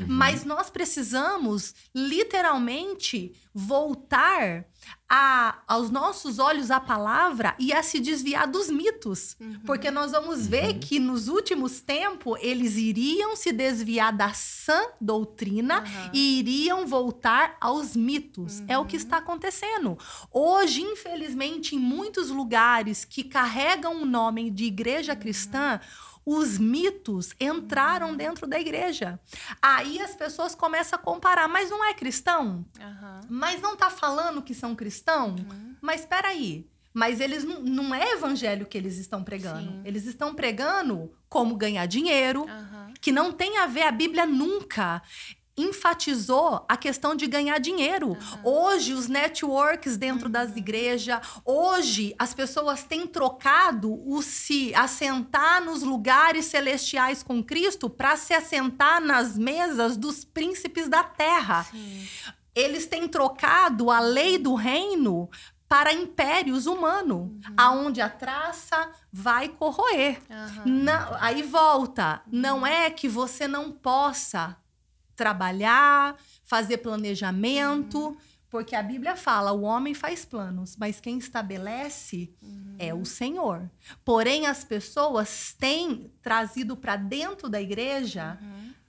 Mas nós precisamos literalmente voltar aos nossos olhos a palavra e a se desviar dos mitos. Porque nós vamos ver que nos últimos tempos eles iriam se desviar da sã doutrina e iriam voltar aos mitos. É o que está acontecendo. Hoje, infelizmente, em muitos lugares que carregam o nome de igreja cristã, os mitos entraram dentro da igreja. Aí as pessoas começam a comparar. Mas não é cristão? Mas não está falando que são cristãos? Mas espera aí. Mas eles não é evangelho que eles estão pregando. Eles estão pregando como ganhar dinheiro, que não tem a ver, a Bíblia nunca enfatizou a questão de ganhar dinheiro. Hoje, os networks dentro das igrejas, hoje as pessoas têm trocado o se assentar nos lugares celestiais com Cristo para se assentar nas mesas dos príncipes da terra. Eles têm trocado a lei do reino para impérios humanos, aonde a traça vai corroer. Aí volta. Não é que você não possa trabalhar, fazer planejamento, porque a Bíblia fala, o homem faz planos, mas quem estabelece é o Senhor. Porém, as pessoas têm trazido para dentro da igreja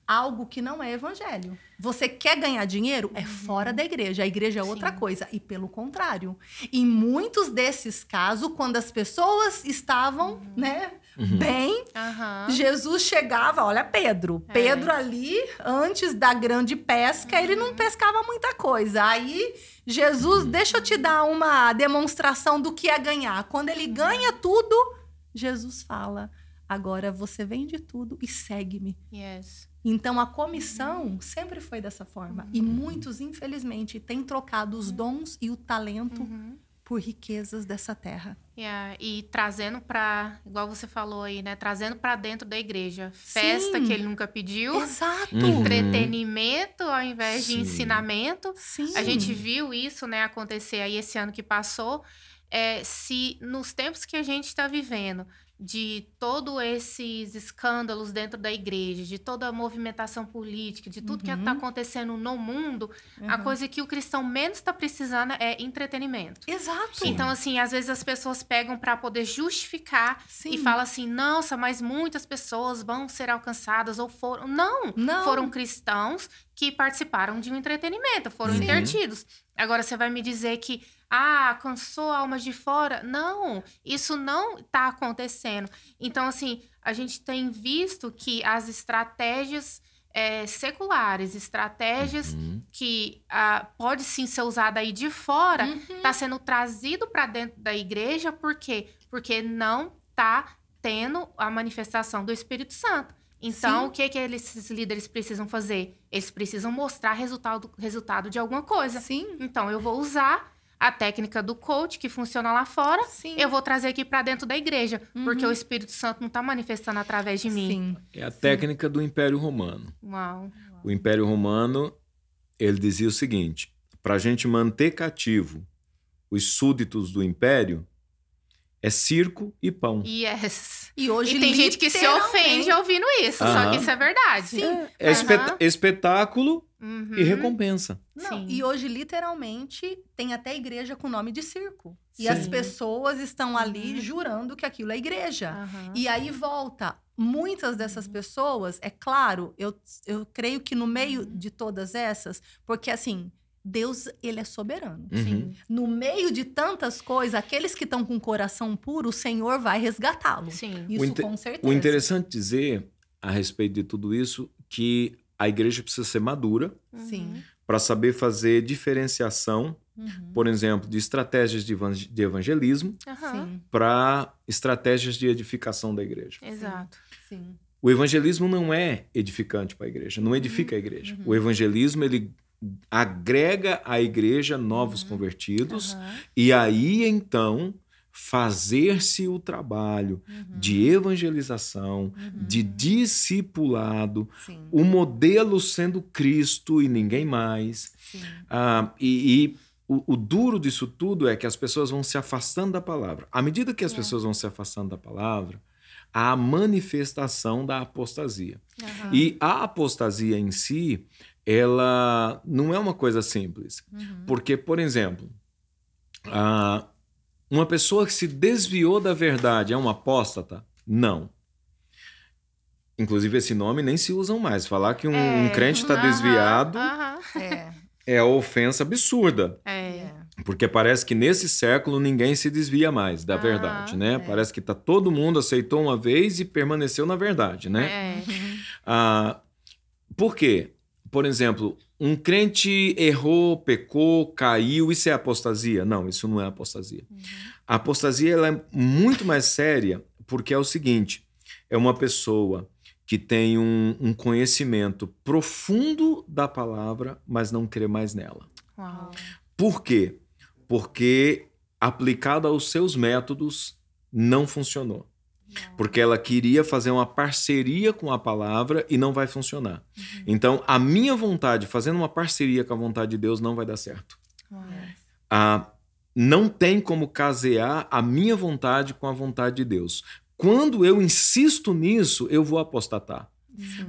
algo que não é evangelho. Você quer ganhar dinheiro? É fora da igreja. A igreja é outra coisa. E pelo contrário. Em muitos desses casos, quando as pessoas estavam, bem, Jesus chegava, olha Pedro. Pedro ali, antes da grande pesca, ele não pescava muita coisa. Aí, Jesus, deixa eu te dar uma demonstração do que é ganhar. Quando ele ganha tudo, Jesus fala, agora você vende tudo e segue-me. Yes. Então, a comissão sempre foi dessa forma. E muitos, infelizmente, têm trocado os dons e o talento por riquezas dessa terra. E trazendo para, igual você falou aí, né? Trazendo para dentro da igreja. Festa que ele nunca pediu. Exato. Entretenimento ao invés de Sim. ensinamento. Sim. A gente viu isso, né, acontecer aí esse ano que passou. Se nos tempos que a gente está vivendo, de todos esses escândalos dentro da igreja, de toda a movimentação política, de tudo que está acontecendo no mundo, a coisa que o cristão menos está precisando é entretenimento. Exato. Sim. Então, assim, às vezes as pessoas pegam para poder justificar e falam assim, nossa, mas muitas pessoas vão ser alcançadas ou foram... Não, foram cristãos que participaram de um entretenimento, foram entretidos. Agora, você vai me dizer que alcançou almas de fora? Não, isso não está acontecendo. Então, assim, a gente tem visto que as estratégias seculares, estratégias que pode sim ser usada aí de fora, está sendo trazido para dentro da igreja. Por quê? Porque não está tendo a manifestação do Espírito Santo. Então, o que esses líderes precisam fazer? Eles precisam mostrar resultado de alguma coisa. Sim. Então, eu vou usar a técnica do coach, que funciona lá fora, eu vou trazer aqui para dentro da igreja, porque o Espírito Santo não está manifestando através de mim. Sim. É a técnica do Império Romano. Uau. O Império Romano, ele dizia o seguinte, para a gente manter cativo os súditos do Império, é circo e pão. Yes. E hoje, tem gente que se ofende ouvindo isso, só que isso é verdade. Sim. É espetáculo e recompensa. Não, e hoje, literalmente, tem até igreja com nome de circo. E Sim. as pessoas estão ali jurando que aquilo é igreja. E aí volta. Muitas dessas pessoas, é claro, eu creio que no meio de todas essas, porque assim, Deus, ele é soberano. Sim. No meio de tantas coisas, aqueles que estão com o coração puro, o Senhor vai resgatá-lo. Sim. Isso com certeza. O interessante dizer, a respeito de tudo isso, que a igreja precisa ser madura Sim. para saber fazer diferenciação, por exemplo, de estratégias de evangelismo Aham. para estratégias de edificação da igreja. Exato. Sim. O evangelismo não é edificante para a igreja, não edifica a igreja. O evangelismo, ele agrega à igreja novos convertidos e aí, então, fazer-se o trabalho de evangelização, de discipulado, o modelo sendo Cristo e ninguém mais. O duro disso tudo é que as pessoas vão se afastando da palavra. À medida que as pessoas vão se afastando da palavra, há a manifestação da apostasia. E a apostasia em si, ela não é uma coisa simples. Porque, por exemplo, uma pessoa que se desviou da verdade é uma apóstata? Não. Inclusive, esse nome nem se usa mais. Falar que um crente está desviado é a ofensa absurda. Porque parece que nesse século ninguém se desvia mais da verdade, né? Parece que todo mundo aceitou uma vez e permaneceu na verdade, né? Por quê? Por exemplo, um crente errou, pecou, caiu, isso é apostasia? Não, isso não é apostasia. A apostasia ela é muito mais séria porque é o seguinte, é uma pessoa que tem um conhecimento profundo da palavra, mas não crê mais nela. Uau. Por quê? Porque aplicado aos seus métodos não funcionou. Porque ela queria fazer uma parceria com a palavra e não vai funcionar. Então, a minha vontade, fazendo uma parceria com a vontade de Deus, não vai dar certo. não tem como casear a minha vontade com a vontade de Deus. Quando eu insisto nisso, eu vou apostatar.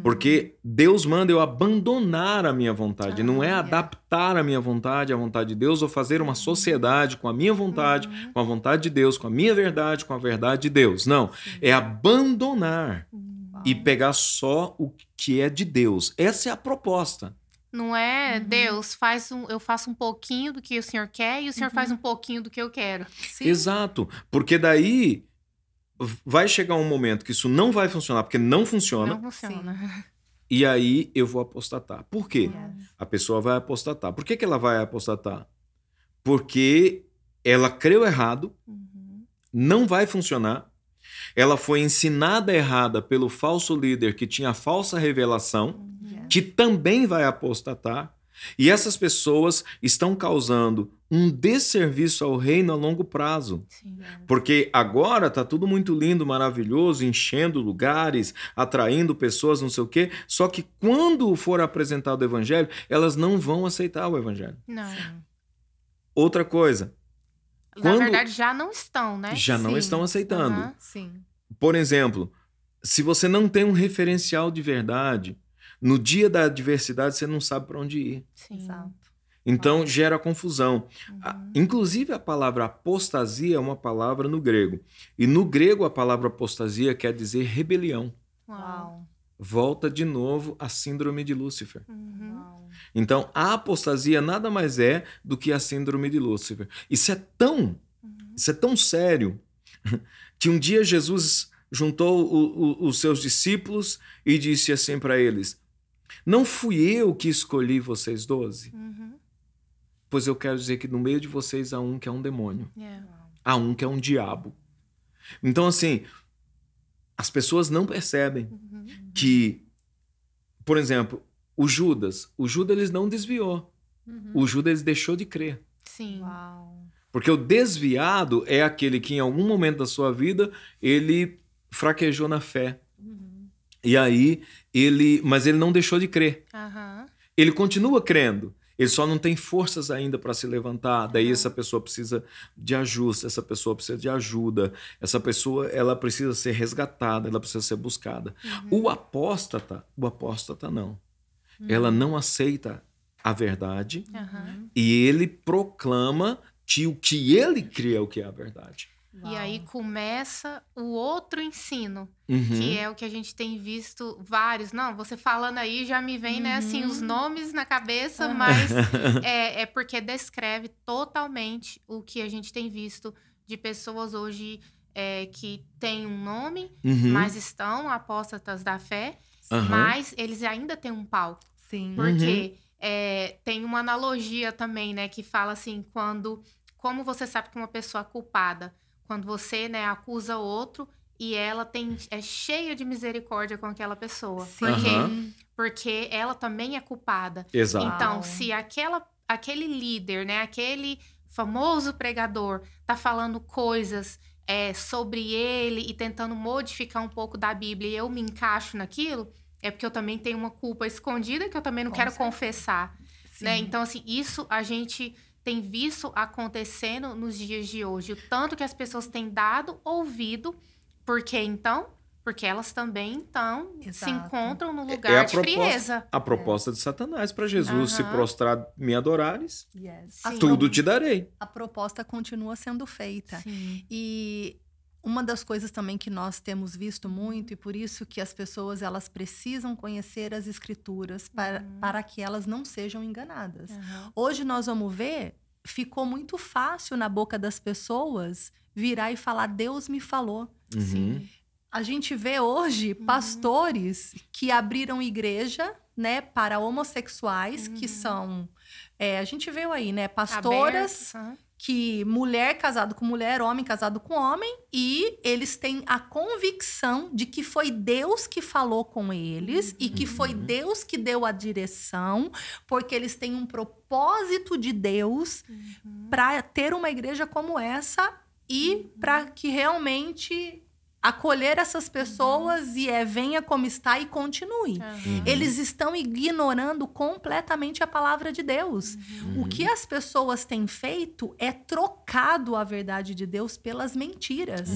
Porque Deus manda eu abandonar a minha vontade, não é adaptar a minha vontade à vontade de Deus ou fazer uma sociedade com a minha vontade, com a vontade de Deus, com a minha verdade, com a verdade de Deus. Não, é abandonar e pegar só o que é de Deus. Essa é a proposta. Não é, Deus, eu faço um pouquinho do que o Senhor quer e o Senhor faz um pouquinho do que eu quero. Sim. Exato, porque daí vai chegar um momento que isso não vai funcionar, porque não funciona. Não funciona. E aí eu vou apostatar. Por quê? A pessoa vai apostatar. Por que ela vai apostatar? Porque ela creu errado, não vai funcionar. Ela foi ensinada errada pelo falso líder que tinha a falsa revelação, que também vai apostatar. E essas pessoas estão causando um desserviço ao reino a longo prazo. Sim. Porque agora tá tudo muito lindo, maravilhoso, enchendo lugares, atraindo pessoas, não sei o quê. Só que quando for apresentado o evangelho, elas não vão aceitar o evangelho. Não. Outra coisa. Na verdade, já não estão, né? Já não estão aceitando. Sim. Por exemplo, se você não tem um referencial de verdade, no dia da adversidade você não sabe para onde ir. Sim. Exato. Então gera confusão. Inclusive a palavra apostasia é uma palavra no grego. E no grego a palavra apostasia quer dizer rebelião. Uau. Volta de novo a síndrome de Lúcifer. Uau. Então a apostasia nada mais é do que a síndrome de Lúcifer. Isso é tão sério que um dia Jesus juntou os seus discípulos e disse assim para eles: não fui eu que escolhi vocês 12? Pois eu quero dizer que no meio de vocês há um que é um demônio. Há um que é um diabo. Então, assim, as pessoas não percebem que, por exemplo, o Judas ele não desviou. O Judas deixou de crer. Sim. Uau. Porque o desviado é aquele que em algum momento da sua vida ele fraquejou na fé. E aí, mas ele não deixou de crer. Ele continua crendo. Ele só não tem forças ainda para se levantar. Daí essa pessoa precisa de ajuste, essa pessoa precisa de ajuda. Essa pessoa ela precisa ser resgatada, ela precisa ser buscada. O apóstata não. Ela não aceita a verdade e ele proclama que o que ele crê é o que é a verdade. E aí começa o outro ensino, que é o que a gente tem visto vários. Não, você falando aí já me vem, né, assim, os nomes na cabeça, mas é porque descreve totalmente o que a gente tem visto de pessoas hoje que têm um nome, mas estão apóstatas da fé, mas eles ainda têm um palco. Sim. Porque tem uma analogia também, né, que fala assim, como você sabe que uma pessoa é culpada? Quando você, né, acusa outro e ela é cheia de misericórdia com aquela pessoa. Sim. Porque ela também é culpada. Exato. Então, se aquele líder, né, aquele famoso pregador tá falando coisas sobre ele e tentando modificar um pouco da Bíblia e eu me encaixo naquilo, é porque eu também tenho uma culpa escondida que eu também não quero confessar. Né? Então, assim, isso a gente tem visto acontecendo nos dias de hoje. O tanto que as pessoas têm dado ouvido. Por quê, então? Porque elas também, se encontram no lugar de frieza. A proposta de Satanás para Jesus, se prostrar, me adorares, Yes. tudo te darei. A proposta continua sendo feita. Sim. E uma das coisas também que nós temos visto muito, e por isso que as pessoas elas precisam conhecer as escrituras para que elas não sejam enganadas. Hoje nós vamos ver, ficou muito fácil na boca das pessoas virar e falar, Deus me falou. Sim. A gente vê hoje pastores que abriram igreja, né, para homossexuais, que são... a gente vê aí, né, pastoras... que mulher casado com mulher, homem casado com homem, e eles têm a convicção de que foi Deus que falou com eles e que foi Deus que deu a direção, porque eles têm um propósito de Deus para ter uma igreja como essa e para que realmente acolher essas pessoas e venha como está e continue. Eles estão ignorando completamente a palavra de Deus. O que as pessoas têm feito é trocado a verdade de Deus pelas mentiras.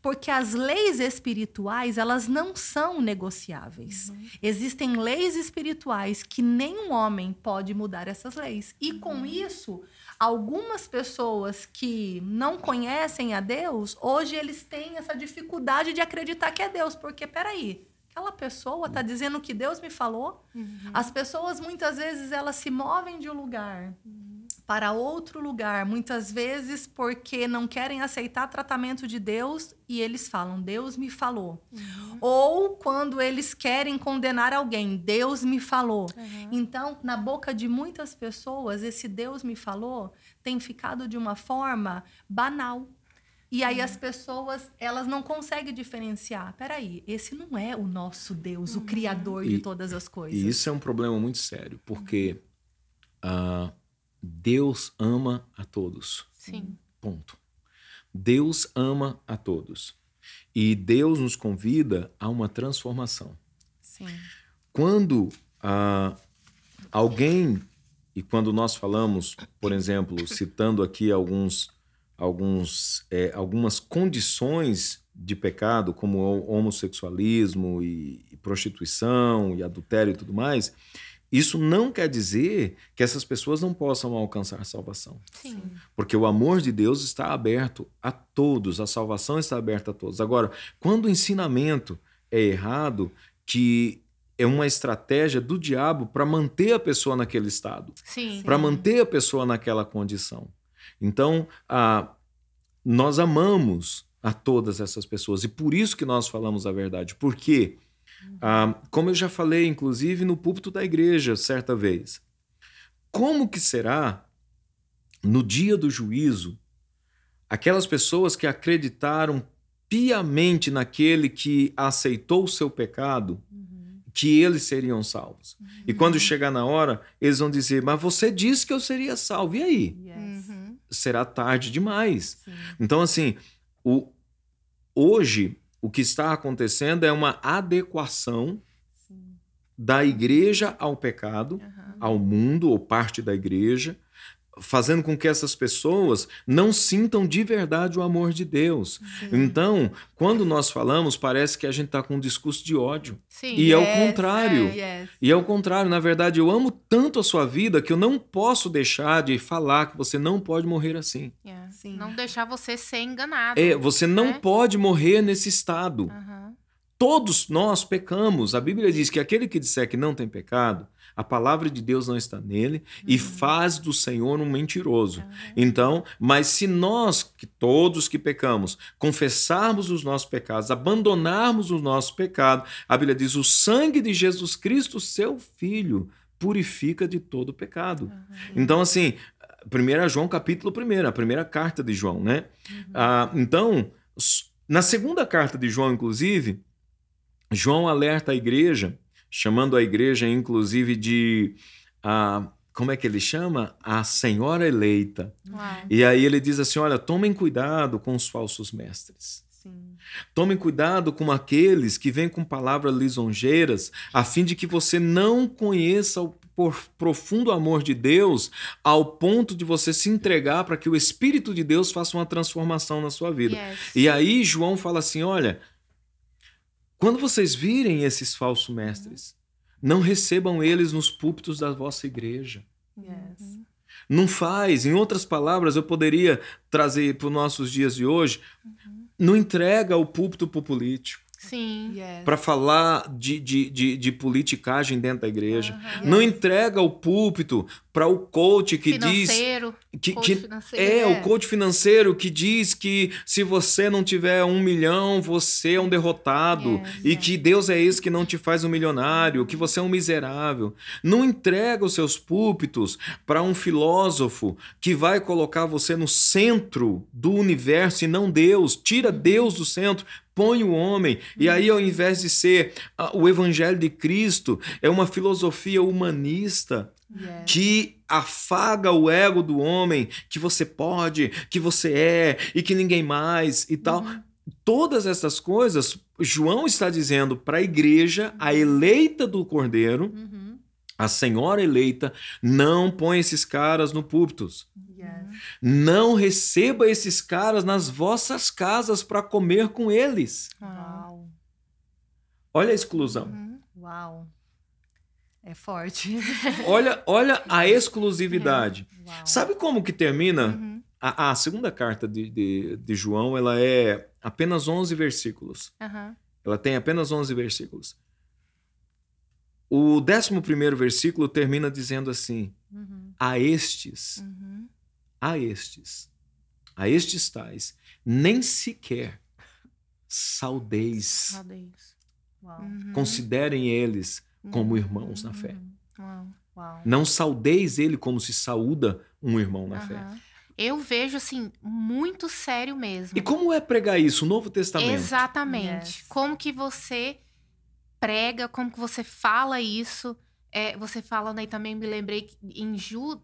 Porque as leis espirituais, elas não são negociáveis. Existem leis espirituais que nenhum homem pode mudar essas leis. E com isso, algumas pessoas que não conhecem a Deus, hoje eles têm essa dificuldade de acreditar que é Deus. Porque, peraí, aquela pessoa está dizendo que Deus me falou? As pessoas, muitas vezes, elas se movem de um lugar para outro lugar, muitas vezes porque não querem aceitar tratamento de Deus e eles falam, Deus me falou. Ou quando eles querem condenar alguém, Deus me falou. Então, na boca de muitas pessoas, esse Deus me falou tem ficado de uma forma banal. E aí as pessoas, elas não conseguem diferenciar. Peraí, esse não é o nosso Deus, o Criador de todas as coisas. E isso é um problema muito sério, porque Deus ama a todos. Sim. Ponto. Deus ama a todos. E Deus nos convida a uma transformação. Sim. Quando alguém, e quando nós falamos, por exemplo, citando aqui algumas condições de pecado, como o homossexualismo e prostituição e adultério e tudo mais, isso não quer dizer que essas pessoas não possam alcançar salvação. Sim. Porque o amor de Deus está aberto a todos, a salvação está aberta a todos. Agora, quando o ensinamento é errado, que é uma estratégia do diabo para manter a pessoa naquele estado, para manter a pessoa naquela condição. Então, nós amamos a todas essas pessoas e por isso que nós falamos a verdade. Por quê? Como eu já falei, inclusive, no púlpito da igreja, certa vez. Como que será, no dia do juízo, aquelas pessoas que acreditaram piamente naquele que aceitou o seu pecado, que eles seriam salvos? E quando chegar na hora, eles vão dizer, mas você disse que eu seria salvo, e aí? Será tarde demais. Então, assim, hoje, o que está acontecendo é uma adequação da igreja ao pecado, ao mundo, ou parte da igreja, fazendo com que essas pessoas não sintam de verdade o amor de Deus. Então, quando nós falamos, parece que a gente está com um discurso de ódio. E é o contrário. E é o contrário. Na verdade, eu amo tanto a sua vida que eu não posso deixar de falar que você não pode morrer assim. Não deixar você ser enganado. Você não pode morrer nesse estado. Todos nós pecamos. A Bíblia diz que aquele que disser que não tem pecado, a palavra de Deus não está nele e faz do Senhor um mentiroso. Então, mas se nós, todos que pecamos, confessarmos os nossos pecados, abandonarmos os nossos pecados, a Bíblia diz, o sangue de Jesus Cristo, seu Filho, purifica de todo pecado. Então, assim, 1 João capítulo 1, a primeira carta de João, né? Então, na segunda carta de João, inclusive, João alerta a igreja, chamando a igreja, inclusive, de... como é que ele chama? A Senhora Eleita. E aí ele diz assim, olha, tomem cuidado com os falsos mestres. Tomem cuidado com aqueles que vêm com palavras lisonjeiras, a fim de que você não conheça o profundo amor de Deus ao ponto de você se entregar para que o Espírito de Deus faça uma transformação na sua vida. E aí João fala assim, olha... Quando vocês virem esses falsos mestres, não recebam eles nos púlpitos da vossa igreja. Não faz. Em outras palavras, eu poderia trazer para os nossos dias de hoje, não entrega o púlpito para o político. Para falar de politicagem dentro da igreja. Não entrega o púlpito para o coach que financeiro, diz... o coach financeiro que diz que se você não tiver 1 milhão, você é um derrotado. E que Deus é esse que não te faz um milionário, que você é um miserável. Não entrega os seus púlpitos para um filósofo que vai colocar você no centro do universo e não Deus. Tira Deus do centro, põe o homem. E aí, ao invés de ser o evangelho de Cristo, é uma filosofia humanista que afaga o ego do homem, que você pode, que você é e que ninguém mais e tal. todas essas coisas, João está dizendo para a igreja, a eleita do Cordeiro, a senhora eleita, não põe esses caras no púlpito. Não receba esses caras nas vossas casas para comer com eles. Uau. Olha a exclusão. Uau. É forte. Olha a exclusividade. Uau. Sabe como que termina? A segunda carta de João, ela é apenas 11 versículos. Ela tem apenas 11 versículos. O 11º versículo termina dizendo assim: a estes tais, nem sequer saudeis. Uau. Considerem eles como irmãos na fé. Uau. Não saudeis ele como se saúda um irmão na fé. Eu vejo, assim, muito sério mesmo. E como é pregar isso? O Novo Testamento. Exatamente. Como que você prega, como que você fala isso. Você falando aí também, me lembrei que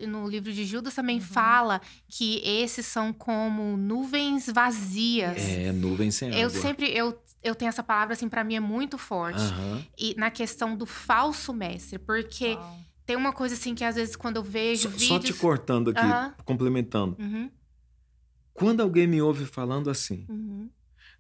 no livro de Judas também fala que esses são como nuvens vazias. Nuvens sem água. Eu tenho essa palavra, assim, pra mim é muito forte. E na questão do falso mestre, porque tem uma coisa, assim, que às vezes quando eu vejo vídeos... Só te cortando aqui, complementando. Quando alguém me ouve falando assim,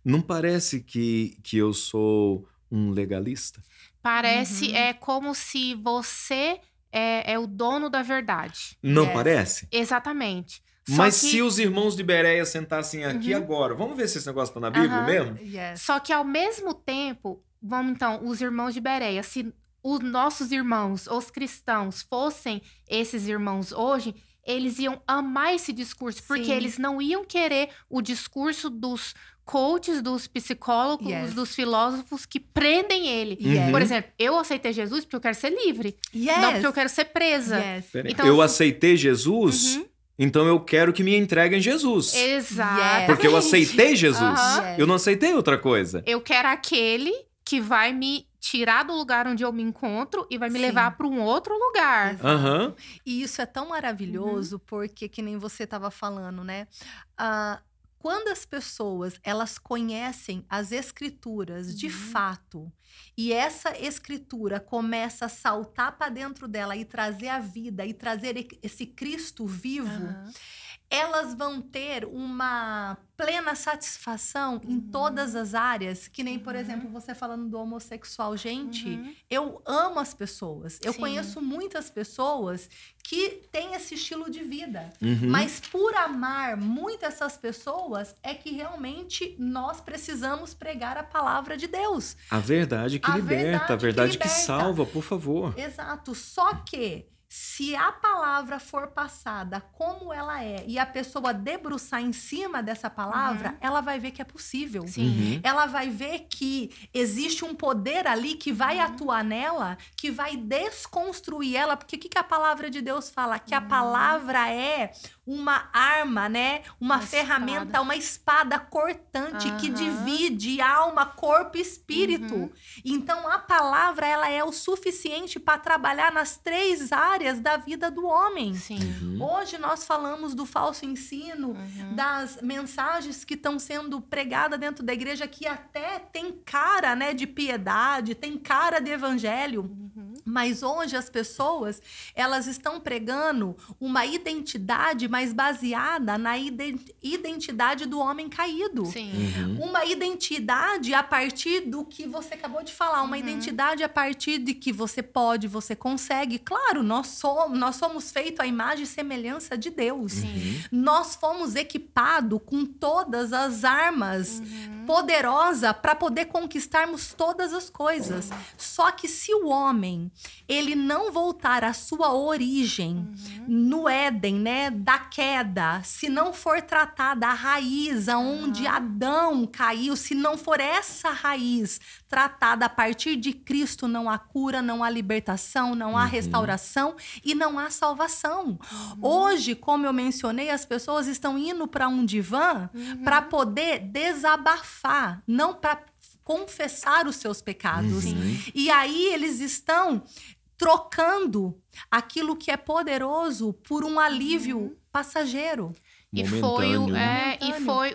não parece que eu sou um legalista? Parece, como se você é o dono da verdade. Não parece? Exatamente. Mas se os irmãos de Bereia sentassem aqui agora, vamos ver se esse negócio está na Bíblia mesmo? Só que ao mesmo tempo, os irmãos de Bereia, se os nossos irmãos, os cristãos, fossem esses irmãos hoje, eles iam amar esse discurso, porque eles não iam querer o discurso dos coaches, dos psicólogos, dos filósofos que prendem ele. Por exemplo, eu aceitei Jesus porque eu quero ser livre. Não porque eu quero ser presa. Então, eu aceitei Jesus, então eu quero que me entreguem Jesus. Exato. Porque eu aceitei Jesus. Eu não aceitei outra coisa. Eu quero aquele que vai me tirar do lugar onde eu me encontro e vai me levar para um outro lugar. E isso é tão maravilhoso porque, que nem você estava falando, né? Quando as pessoas, elas conhecem as escrituras de fato, e essa escritura começa a saltar para dentro dela e trazer a vida, e trazer esse Cristo vivo, elas vão ter uma plena satisfação em todas as áreas, que nem, por exemplo, você falando do homossexual. Gente, eu amo as pessoas. Eu conheço muitas pessoas que têm esse estilo de vida. Mas por amar muito essas pessoas, é que realmente nós precisamos pregar a palavra de Deus. A verdade que liberta, a verdade que salva, por favor. Exato. Só que se a palavra for passada como ela é e a pessoa debruçar em cima dessa palavra, ela vai ver que é possível. Ela vai ver que existe um poder ali que vai atuar nela, que vai desconstruir ela. Porque o que a palavra de Deus fala? Que a palavra é uma arma, né? Uma ferramenta, uma espada cortante que divide alma, corpo e espírito. Então, a palavra, ela é o suficiente para trabalhar nas 3 áreas da vida do homem. Hoje nós falamos do falso ensino, das mensagens que estão sendo pregadas dentro da igreja, que até tem cara, né, de piedade, tem cara de evangelho. Mas hoje as pessoas, elas estão pregando uma identidade mais baseada na identidade do homem caído. Uma identidade a partir do que você acabou de falar, uma identidade a partir de que você pode, você consegue. Claro, nós somos feitos à imagem e semelhança de Deus. Nós fomos equipados com todas as armas poderosas para poder conquistarmos todas as coisas. Só que se o homem, ele não voltar à sua origem no Éden, né, da queda, se não for tratada a raiz aonde Adão caiu, se não for essa raiz tratada a partir de Cristo, não há cura, não há libertação, não há restauração e não há salvação. Hoje, como eu mencionei, as pessoas estão indo para um divã para poder desabafar, não para confessar os seus pecados. E aí eles estão trocando aquilo que é poderoso por um alívio passageiro. E foi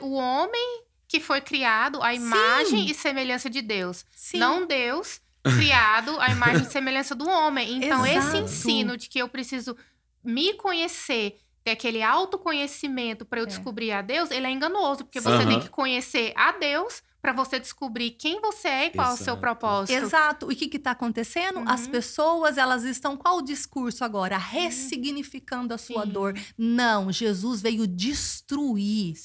o homem que foi criado à imagem e semelhança de Deus. Sim. Não Deus criado à imagem e semelhança do homem. Então, Exato. esse ensino de que eu preciso me conhecer, ter aquele autoconhecimento para eu descobrir a Deus, ele é enganoso. Porque você tem que conhecer a Deus para você descobrir quem você é e qual é o seu propósito. Exato. E o que está acontecendo? As pessoas, elas estão... Qual o discurso agora? Ressignificando a sua dor. Não, Jesus veio destruir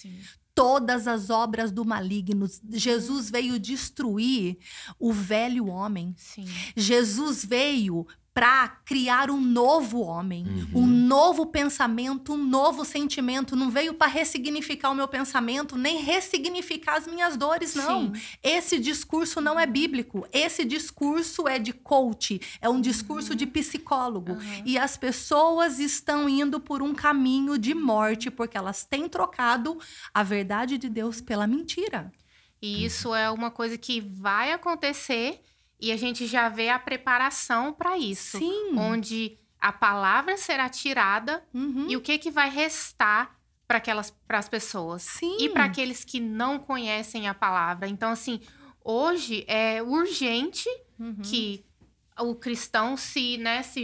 todas as obras do maligno. Jesus veio destruir o velho homem. Sim. Jesus veio para criar um novo homem, um novo pensamento, um novo sentimento. Não veio para ressignificar o meu pensamento, nem ressignificar as minhas dores, não. Sim. Esse discurso não é bíblico. Esse discurso é de coach, é um discurso de psicólogo. E as pessoas estão indo por um caminho de morte, porque elas têm trocado a verdade de Deus pela mentira. E isso é uma coisa que vai acontecer... E a gente já vê a preparação para isso. Sim. Onde a palavra será tirada e o que vai restar para as pessoas. Sim. E para aqueles que não conhecem a palavra. Então, assim, hoje é urgente que o cristão se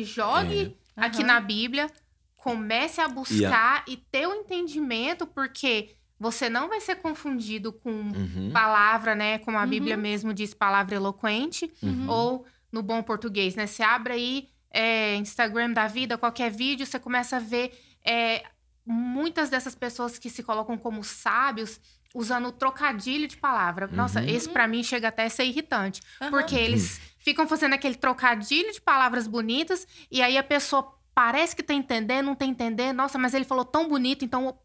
jogue aqui na Bíblia, comece a buscar e ter o entendimento, porque... Você não vai ser confundido com palavra, né? Como a Bíblia mesmo diz, palavra eloquente. Ou, no bom português, né? Você abre aí Instagram da vida, qualquer vídeo, você começa a ver muitas dessas pessoas que se colocam como sábios usando trocadilho de palavra. Nossa, esse pra mim chega até a ser irritante. Porque eles ficam fazendo aquele trocadilho de palavras bonitas e aí a pessoa parece que tá entendendo, não tá entendendo. Nossa, mas ele falou tão bonito, então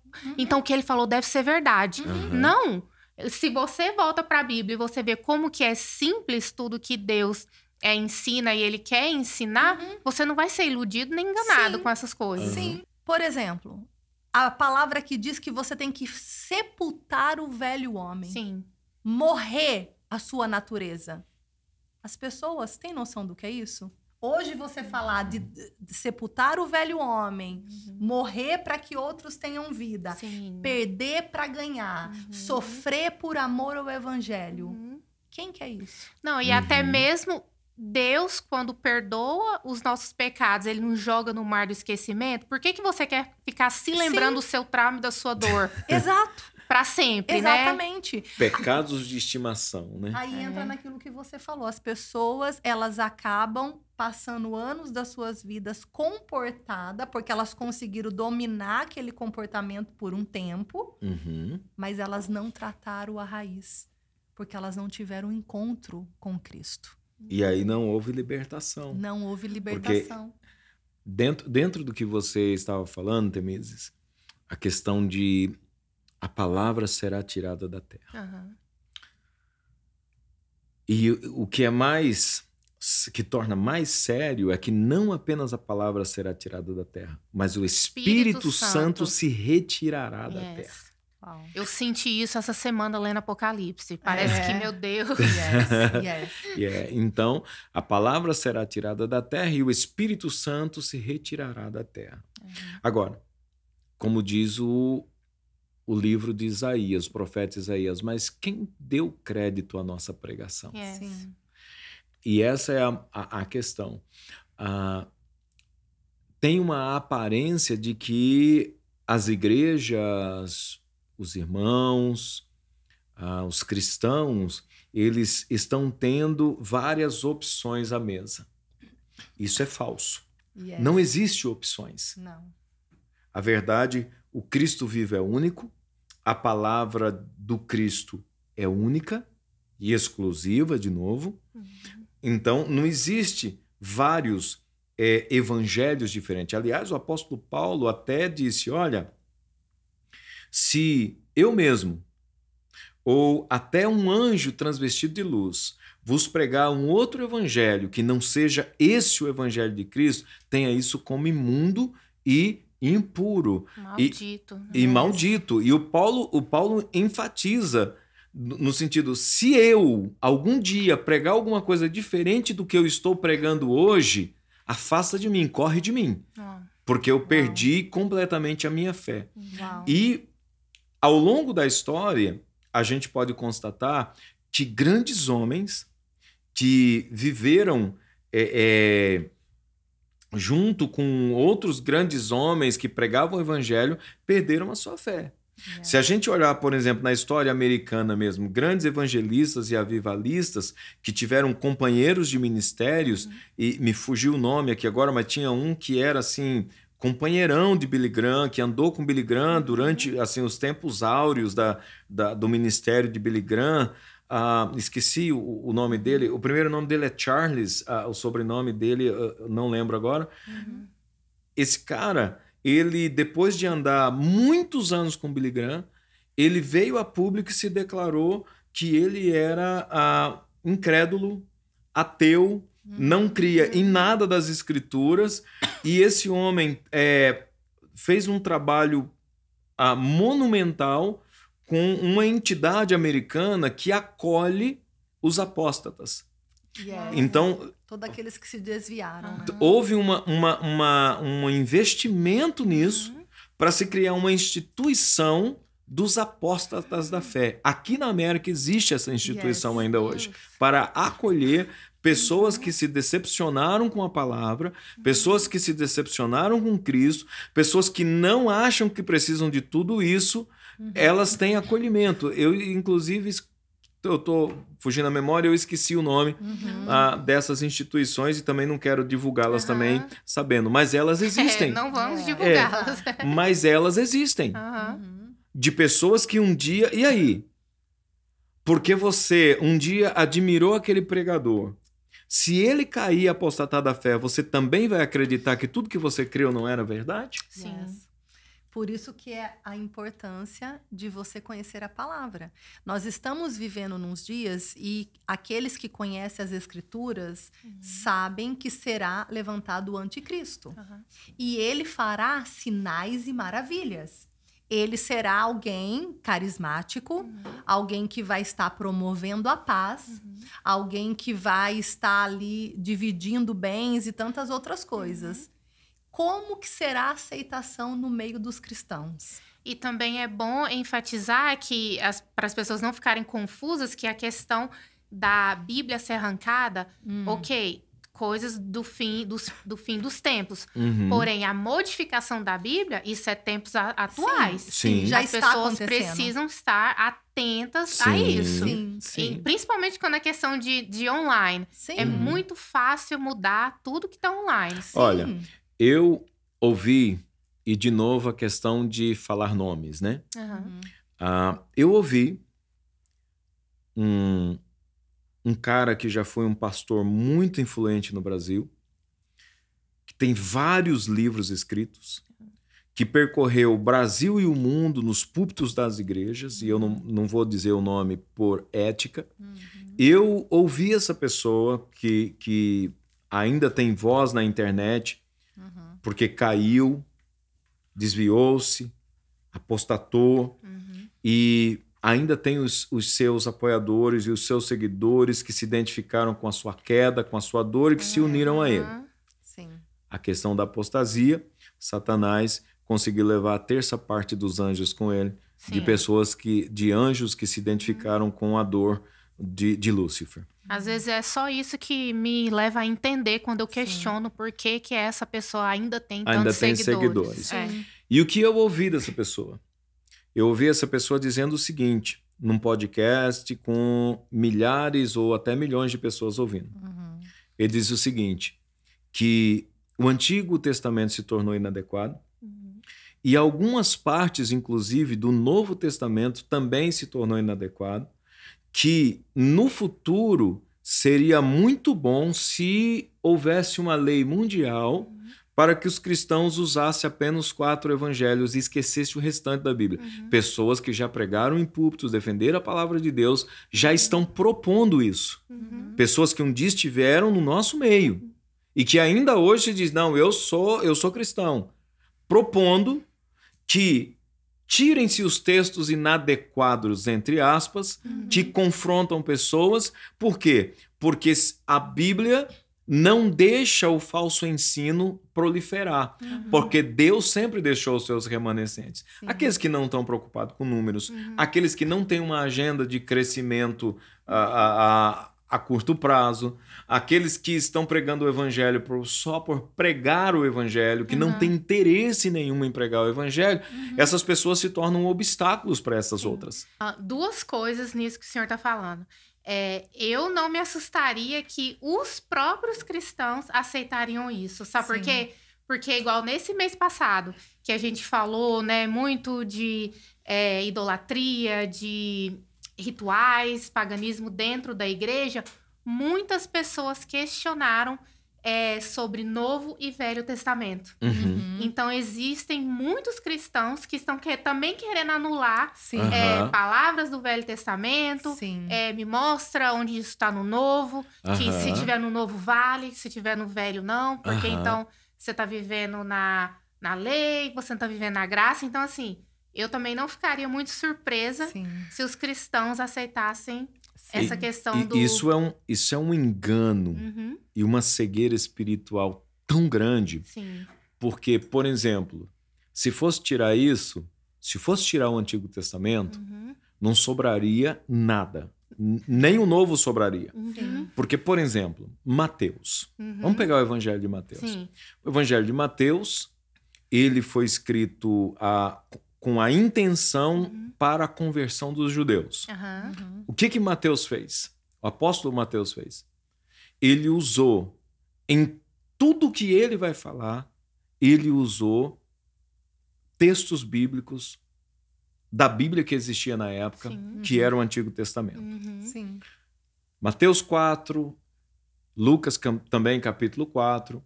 o que ele falou deve ser verdade. Não! Se você volta para a Bíblia e você vê como que é simples tudo que Deus ensina e Ele quer ensinar, você não vai ser iludido nem enganado com essas coisas. Sim. Por exemplo, a palavra que diz que você tem que sepultar o velho homem. Sim. Morrer a sua natureza. As pessoas têm noção do que é isso? Hoje você falar de sepultar o velho homem, morrer para que outros tenham vida, perder para ganhar, sofrer por amor ao evangelho. Quem quer isso? Não, e até mesmo Deus, quando perdoa os nossos pecados, Ele nos joga no mar do esquecimento. Por que você quer ficar se lembrando do seu trauma e da sua dor? Exato. Para sempre, Exatamente. né? Pecados de estimação, né? Aí entra naquilo que você falou. As pessoas, elas acabam passando anos das suas vidas comportadas, porque elas conseguiram dominar aquele comportamento por um tempo, mas elas não trataram a raiz, porque elas não tiveram um encontro com Cristo. E aí não houve libertação. Não houve libertação. Porque dentro do que você estava falando, Temísis, a questão de a palavra será tirada da terra. E o que é que torna mais sério é que não apenas a palavra será tirada da terra, mas o Espírito Santo se retirará da terra. Wow. Eu senti isso essa semana lendo Apocalipse. Parece que, meu Deus... Então, a palavra será tirada da terra e o Espírito Santo se retirará da terra. Agora, como diz o livro de Isaías, o profeta Isaías, mas quem deu crédito à nossa pregação? Sim. E essa é a questão. Tem uma aparência de que as igrejas, os irmãos, os cristãos, eles estão tendo várias opções à mesa. Isso é falso. Não existe opções. Não. A verdade, o Cristo vivo é único, a palavra do Cristo é única e exclusiva, de novo. Então, não existe vários evangelhos diferentes. Aliás, o apóstolo Paulo até disse, olha, se eu mesmo ou até um anjo transvestido de luz vos pregar um outro evangelho que não seja esse o evangelho de Cristo, tenha isso como imundo e impuro. Maldito. E maldito. E o Paulo enfatiza no sentido, se eu algum dia pregar alguma coisa diferente do que eu estou pregando hoje, afasta de mim, corre de mim. Porque eu perdi completamente a minha fé. E ao longo da história, a gente pode constatar que grandes homens que viveram junto com outros grandes homens que pregavam o evangelho perderam a sua fé. Yeah. Se a gente olhar, por exemplo, na história americana mesmo, grandes evangelistas e avivalistas que tiveram companheiros de ministérios, e me fugiu o nome aqui agora, mas tinha um que era assim, companheirão de Billy Graham, que andou com Billy Graham durante assim, os tempos áureos do ministério de Billy Graham. Esqueci o nome dele. O primeiro nome dele é Charles, o sobrenome dele não lembro agora. Esse cara, ele, depois de andar muitos anos com Billy Graham, ele veio a público e se declarou que ele era incrédulo, ateu, não cria em nada das escrituras, e esse homem fez um trabalho monumental com uma entidade americana que acolhe os apóstatas. Yes. Então, todos aqueles que se desviaram. Né? Houve um investimento nisso para se criar uma instituição dos apóstatas da fé. Aqui na América existe essa instituição ainda hoje, para acolher pessoas que se decepcionaram com a palavra, pessoas que se decepcionaram com Cristo, pessoas que não acham que precisam de tudo isso, elas têm acolhimento. Eu, inclusive, eu estou fugindo da memória, eu esqueci o nome dessas instituições e também não quero divulgá-las também sabendo, mas elas existem. Não vamos divulgá-las. Mas elas existem. De pessoas que um dia... E aí? Porque você um dia admirou aquele pregador. Se ele cair e apostatar da fé, você também vai acreditar que tudo que você creu não era verdade? Sim. Yes. Por isso que é a importância de você conhecer a palavra. Nós estamos vivendo nos dias e aqueles que conhecem as escrituras sabem que será levantado o anticristo. E ele fará sinais e maravilhas. Ele será alguém carismático, alguém que vai estar promovendo a paz, alguém que vai estar ali dividindo bens e tantas outras coisas. Como que será a aceitação no meio dos cristãos? E também é bom enfatizar que, para as pessoas não ficarem confusas, que a questão da Bíblia ser arrancada, coisas do fim dos tempos. Porém, a modificação da Bíblia, isso é tempos atuais. Sim. Já as está pessoas acontecendo. Precisam estar atentas a isso. Sim. E, principalmente quando é questão de online. É muito fácil mudar tudo que está online. Olha, eu ouvi, e de novo a questão de falar nomes, né? Eu ouvi um cara que já foi um pastor muito influente no Brasil, que tem vários livros escritos, que percorreu o Brasil e o mundo nos púlpitos das igrejas, e eu não vou dizer o nome por ética. Eu ouvi essa pessoa que ainda tem voz na internet, porque caiu, desviou-se, apostatou, e ainda tem os seus apoiadores e os seus seguidores que se identificaram com a sua queda, com a sua dor e que se uniram a ele. Sim. A questão da apostasia, Satanás conseguiu levar a terça parte dos anjos com ele, de anjos que se identificaram com a dor de Lúcifer. Às vezes é só isso que me leva a entender quando eu questiono por que essa pessoa ainda tem tantos seguidores. E o que eu ouvi dessa pessoa? Eu ouvi essa pessoa dizendo o seguinte, num podcast com milhares ou até milhões de pessoas ouvindo. Ele diz o seguinte, que o Antigo Testamento se tornou inadequado e algumas partes, inclusive, do Novo Testamento também se tornou inadequado, que no futuro seria muito bom se houvesse uma lei mundial para que os cristãos usassem apenas 4 evangelhos e esquecessem o restante da Bíblia. Pessoas que já pregaram em púlpitos, defenderam a palavra de Deus, já estão propondo isso. Pessoas que um dia estiveram no nosso meio e que ainda hoje dizem, não, eu sou cristão, propondo que tirem-se os textos inadequados, entre aspas, que confrontam pessoas. Por quê? Porque a Bíblia não deixa o falso ensino proliferar, porque Deus sempre deixou os seus remanescentes. Sim. Aqueles que não estão preocupados com números, aqueles que não têm uma agenda de crescimento a curto prazo, aqueles que estão pregando o evangelho só por pregar o evangelho, que não tem interesse nenhum em pregar o evangelho, essas pessoas se tornam obstáculos para essas outras. Duas coisas nisso que o senhor está falando. Eu não me assustaria que os próprios cristãos aceitariam isso. Sabe por quê? Porque igual nesse mês passado, que a gente falou, né, muito de idolatria, de rituais, paganismo dentro da igreja, muitas pessoas questionaram sobre Novo e Velho Testamento. Então, existem muitos cristãos que estão também querendo anular palavras do Velho Testamento. Me mostra onde isso está no Novo, que se tiver no Novo vale, se tiver no Velho não, porque então você está vivendo na lei, você não está vivendo na graça. Então, assim, eu também não ficaria muito surpresa se os cristãos aceitassem essa questão do... Isso é um engano e uma cegueira espiritual tão grande. Sim. Porque, por exemplo, se fosse tirar isso, se fosse tirar o Antigo Testamento, não sobraria nada. Nem o Novo sobraria. Porque, por exemplo, Mateus. Vamos pegar o Evangelho de Mateus. Sim. O Evangelho de Mateus, ele foi escrito com a intenção para a conversão dos judeus. O que Mateus fez? O apóstolo Mateus fez? Ele usou, em tudo que ele vai falar, ele usou textos bíblicos da Bíblia que existia na época, que era o Antigo Testamento. Mateus 4, Lucas também, capítulo 4,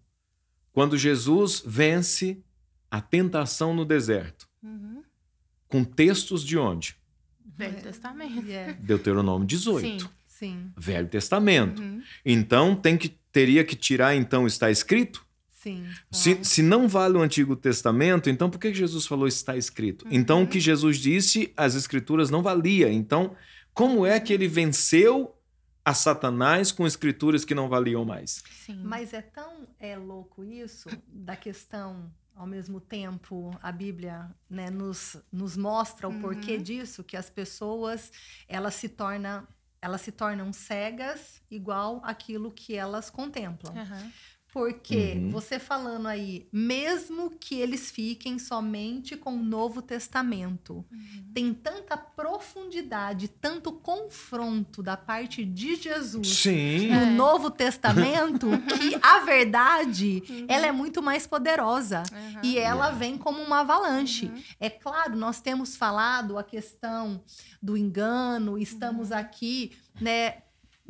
quando Jesus vence a tentação no deserto. Com textos de onde? Velho Testamento. Deuteronômio 18. Sim. Velho Testamento. Então, teria que tirar, então, está escrito? Sim. Se não vale o Antigo Testamento, então por que Jesus falou está escrito? Então, o que Jesus disse, as Escrituras não valia. Então, como é que ele venceu a Satanás com escrituras que não valiam mais? Sim. Mas é tão louco isso, da questão... Ao mesmo tempo, a Bíblia, né, nos mostra o porquê disso, que as pessoas elas se tornam cegas igual aquilo que elas contemplam. Porque você falando aí, mesmo que eles fiquem somente com o Novo Testamento, tem tanta profundidade, tanto confronto da parte de Jesus no Novo Testamento, que a verdade ela é muito mais poderosa e ela vem como uma avalanche. É claro, nós temos falado a questão do engano, estamos aqui, né,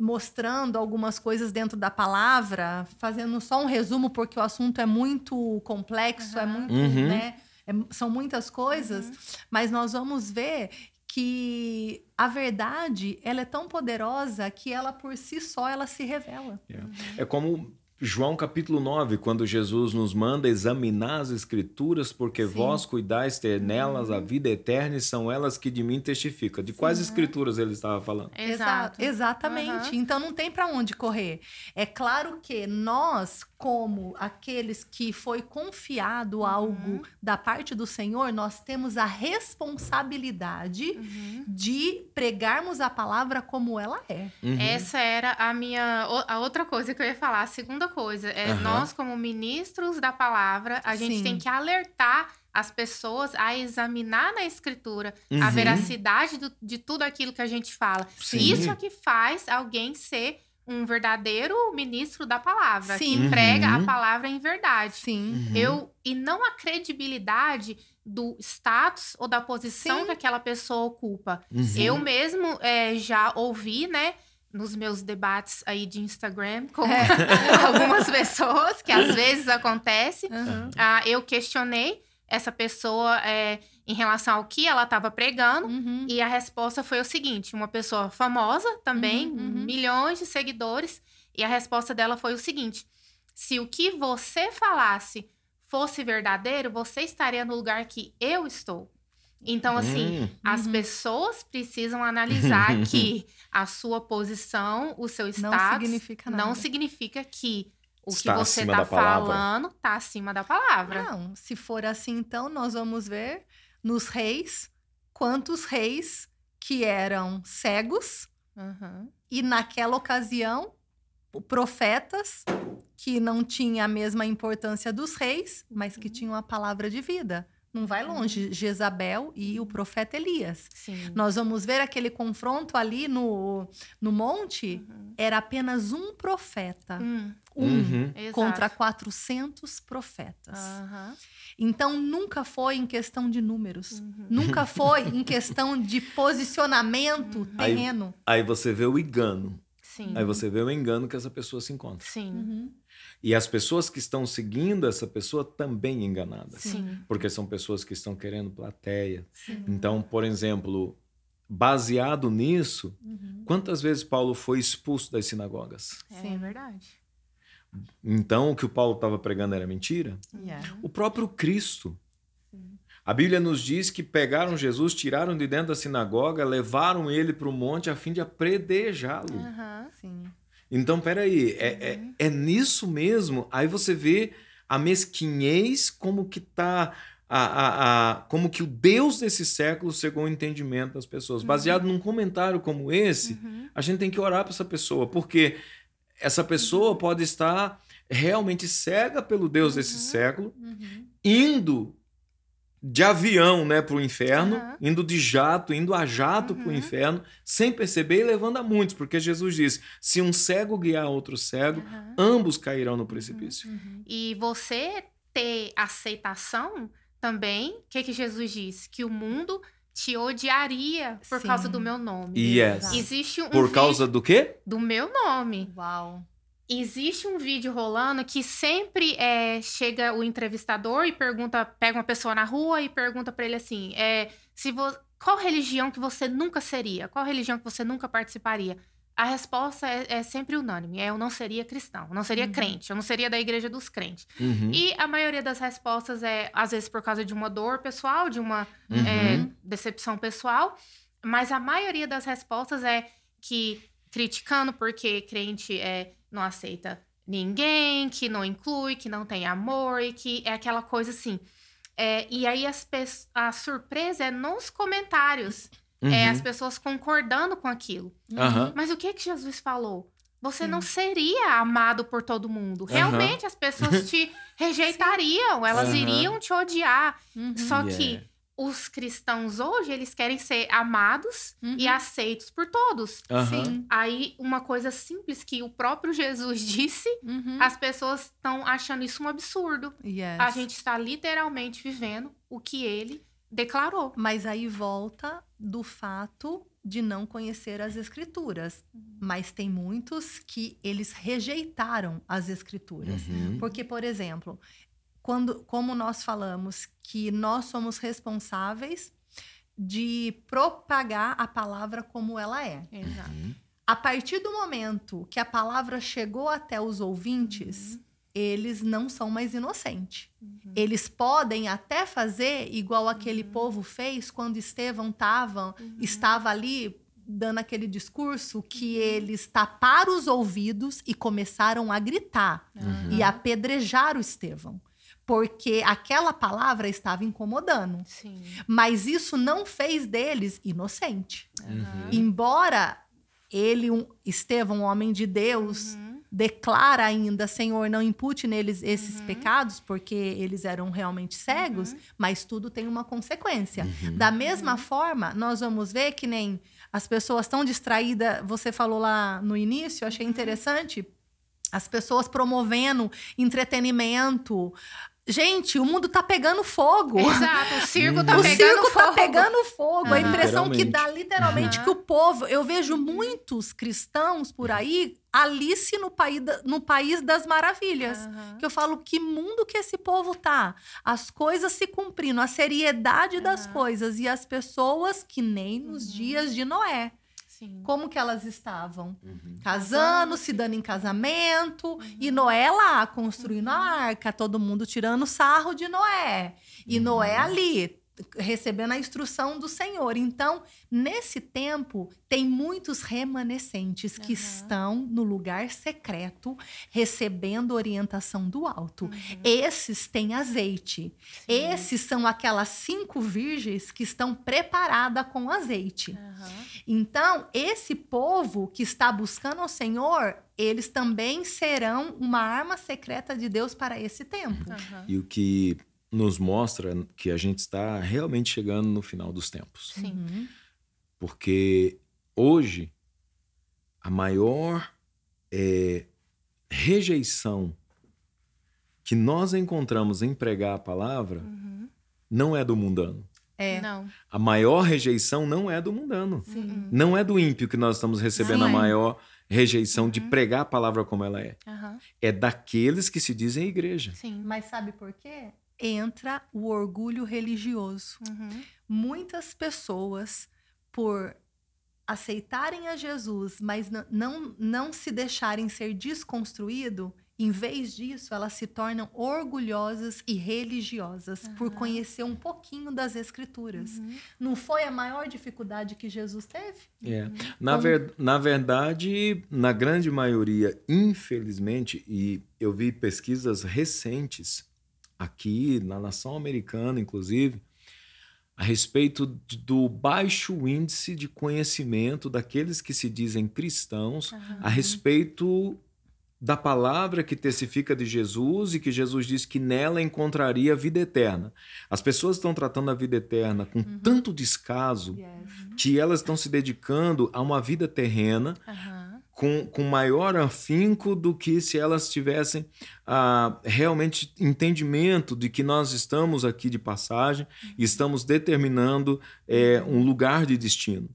mostrando algumas coisas dentro da palavra, fazendo só um resumo, porque o assunto é muito complexo, é muito, né? São muitas coisas, mas nós vamos ver que a verdade, ela é tão poderosa que ela, por si só, ela se revela. É como João capítulo 9, quando Jesus nos manda examinar as Escrituras, porque vós cuidais ter nelas a vida eterna e são elas que de mim testificam. De quais Escrituras ele estava falando? Exato. Exatamente. Então não tem para onde correr. É claro que nós, como aqueles que foi confiado algo da parte do Senhor, nós temos a responsabilidade de pregarmos a palavra como ela é. Essa era a outra coisa que eu ia falar, a segunda coisa. Nós, como ministros da palavra, a gente tem que alertar as pessoas a examinar na Escritura a veracidade de tudo aquilo que a gente fala. Isso é que faz alguém ser um verdadeiro ministro da palavra, que prega a palavra em verdade. E não a credibilidade do status ou da posição que aquela pessoa ocupa. Eu mesmo já ouvi, né, nos meus debates aí de Instagram com algumas pessoas, que às vezes acontece, eu questionei essa pessoa em relação ao que ela estava pregando, e a resposta foi o seguinte, uma pessoa famosa também, milhões de seguidores, e a resposta dela foi o seguinte: se o que você falasse fosse verdadeiro, você estaria no lugar que eu estou. Então, assim, as pessoas precisam analisar que a sua posição, o seu status, não significa nada. não significa que O que Está você acima tá da palavra. falando tá acima da palavra. Não, se for assim, então, nós vamos ver nos reis quantos reis que eram cegos Uhum. e naquela ocasião profetas que não tinham a mesma importância dos reis, mas que tinham a palavra de vida. Não vai longe, Jezabel e o profeta Elias. Sim. Nós vamos ver aquele confronto ali no monte, era apenas um profeta. Uhum. Exato. Contra 400 profetas. Aham. Então, nunca foi em questão de números. Nunca foi em questão de posicionamento terreno. Aí você vê o engano. Sim. Aí você vê o engano que essa pessoa se encontra. Sim. E as pessoas que estão seguindo essa pessoa também enganadas. Sim. Porque são pessoas que estão querendo plateia. Então, por exemplo, baseado nisso, quantas vezes Paulo foi expulso das sinagogas? É verdade. Então, o que o Paulo estava pregando era mentira? Yeah. O próprio Cristo. A Bíblia nos diz que pegaram Jesus, tiraram de dentro da sinagoga, levaram ele para o monte a fim de apredejá-lo. Aham. Sim. Então, peraí, é nisso mesmo. Aí você vê a mesquinhez, como que tá como que o Deus desse século cegou o entendimento das pessoas. Baseado num comentário como esse, a gente tem que orar para essa pessoa, porque essa pessoa pode estar realmente cega pelo Deus desse século, indo de avião, né, para o inferno, indo de jato, indo a jato para o inferno, sem perceber e levando a muitos, porque Jesus diz, se um cego guiar outro cego, ambos cairão no precipício. E você ter aceitação também, o que Jesus diz? Que o mundo te odiaria por Sim. causa do meu nome. Yes. Existe um Por causa do quê? do meu nome. Uau. Existe um vídeo rolando que sempre chega o entrevistador e pergunta, pega uma pessoa na rua e pergunta pra ele assim, qual religião que você nunca seria? Qual religião que você nunca participaria? A resposta é sempre unânime, eu não seria cristão, eu não seria crente, eu não seria da igreja dos crentes. E a maioria das respostas às vezes, por causa de uma dor pessoal, de uma decepção pessoal, mas a maioria das respostas é que criticando porque crente não aceita ninguém, que não inclui, que não tem amor e que é aquela coisa assim. E aí a surpresa é nos comentários, as pessoas concordando com aquilo. Mas o que Jesus falou? Você não seria amado por todo mundo. Realmente as pessoas te rejeitariam, elas iriam te odiar. Só que os cristãos hoje, eles querem ser amados e aceitos por todos. Sim. Aí, uma coisa simples que o próprio Jesus disse, as pessoas estão achando isso um absurdo. Yes. A gente está literalmente vivendo o que ele declarou. Mas aí volta do fato de não conhecer as escrituras. Mas tem muitos que eles rejeitaram as escrituras. Porque, por exemplo, como nós falamos que nós somos responsáveis de propagar a palavra como ela é. Exato. A partir do momento que a palavra chegou até os ouvintes, eles não são mais inocentes. Eles podem até fazer igual aquele povo fez quando Estevão estava ali dando aquele discurso que eles taparam os ouvidos e começaram a gritar e apedrejar o Estevão. Porque aquela palavra estava incomodando. Sim. Mas isso não fez deles inocente. Embora Estevão, um homem de Deus, declara ainda, Senhor, não impute neles esses pecados, porque eles eram realmente cegos, mas tudo tem uma consequência. Da mesma forma, nós vamos ver que nem as pessoas tão distraídas, você falou lá no início, eu achei interessante, as pessoas promovendo entretenimento. Gente, o mundo tá pegando fogo. Exato, o circo tá O pegando circo fogo. tá pegando fogo. A impressão que dá, Literalmente. literalmente, que o povo... Eu vejo muitos cristãos por aí, Alice no País das Maravilhas. Que eu falo, que mundo que esse povo tá? As coisas se cumprindo, a seriedade das coisas. E as pessoas que nem nos dias de Noé. Sim. Como que elas estavam? Casando, se dando em casamento. E Noé lá, construindo a arca. Todo mundo tirando sarro de Noé. E Noé ali, recebendo a instrução do Senhor. Então, nesse tempo, tem muitos remanescentes que estão no lugar secreto, recebendo orientação do alto. Esses têm azeite. Sim. Esses são aquelas 5 virgens que estão preparadas com azeite. Então, esse povo que está buscando ao Senhor, eles também serão uma arma secreta de Deus para esse tempo. E o que nos mostra que a gente está realmente chegando no final dos tempos. Sim. Porque hoje a maior rejeição que nós encontramos em pregar a palavra não é do mundano. Não. A maior rejeição não é do mundano. Sim. Não é do ímpio que nós estamos recebendo Sim. a maior rejeição de pregar a palavra como ela é. Aham. É daqueles que se dizem igreja. Sim. Mas sabe por quê? Entra o orgulho religioso. Muitas pessoas, por aceitarem a Jesus, mas não se deixarem ser desconstruído, em vez disso, elas se tornam orgulhosas e religiosas por conhecer um pouquinho das Escrituras. Não foi a maior dificuldade que Jesus teve? Na verdade, na grande maioria, infelizmente, e eu vi pesquisas recentes aqui na nação americana, inclusive, a respeito do baixo índice de conhecimento daqueles que se dizem cristãos a respeito da palavra que testifica de Jesus e que Jesus disse que nela encontraria vida eterna. As pessoas estão tratando a vida eterna com tanto descaso que elas estão se dedicando a uma vida terrena com maior afinco do que se elas tivessem realmente entendimento de que nós estamos aqui de passagem e estamos determinando um lugar de destino.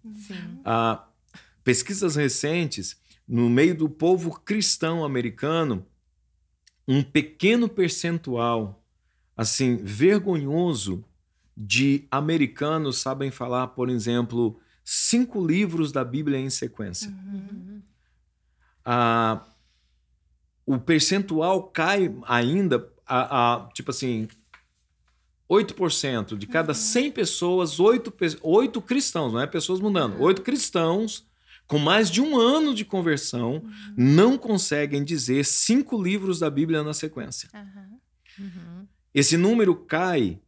Pesquisas recentes, no meio do povo cristão americano, um pequeno percentual, assim, vergonhoso, de americanos sabem falar, por exemplo, 5 livros da Bíblia em sequência. O percentual cai ainda tipo assim, 8%. De cada 100 pessoas, 8 cristãos, não é pessoas mudando, 8 cristãos com mais de 1 ano de conversão não conseguem dizer 5 livros da Bíblia na sequência. Esse número cai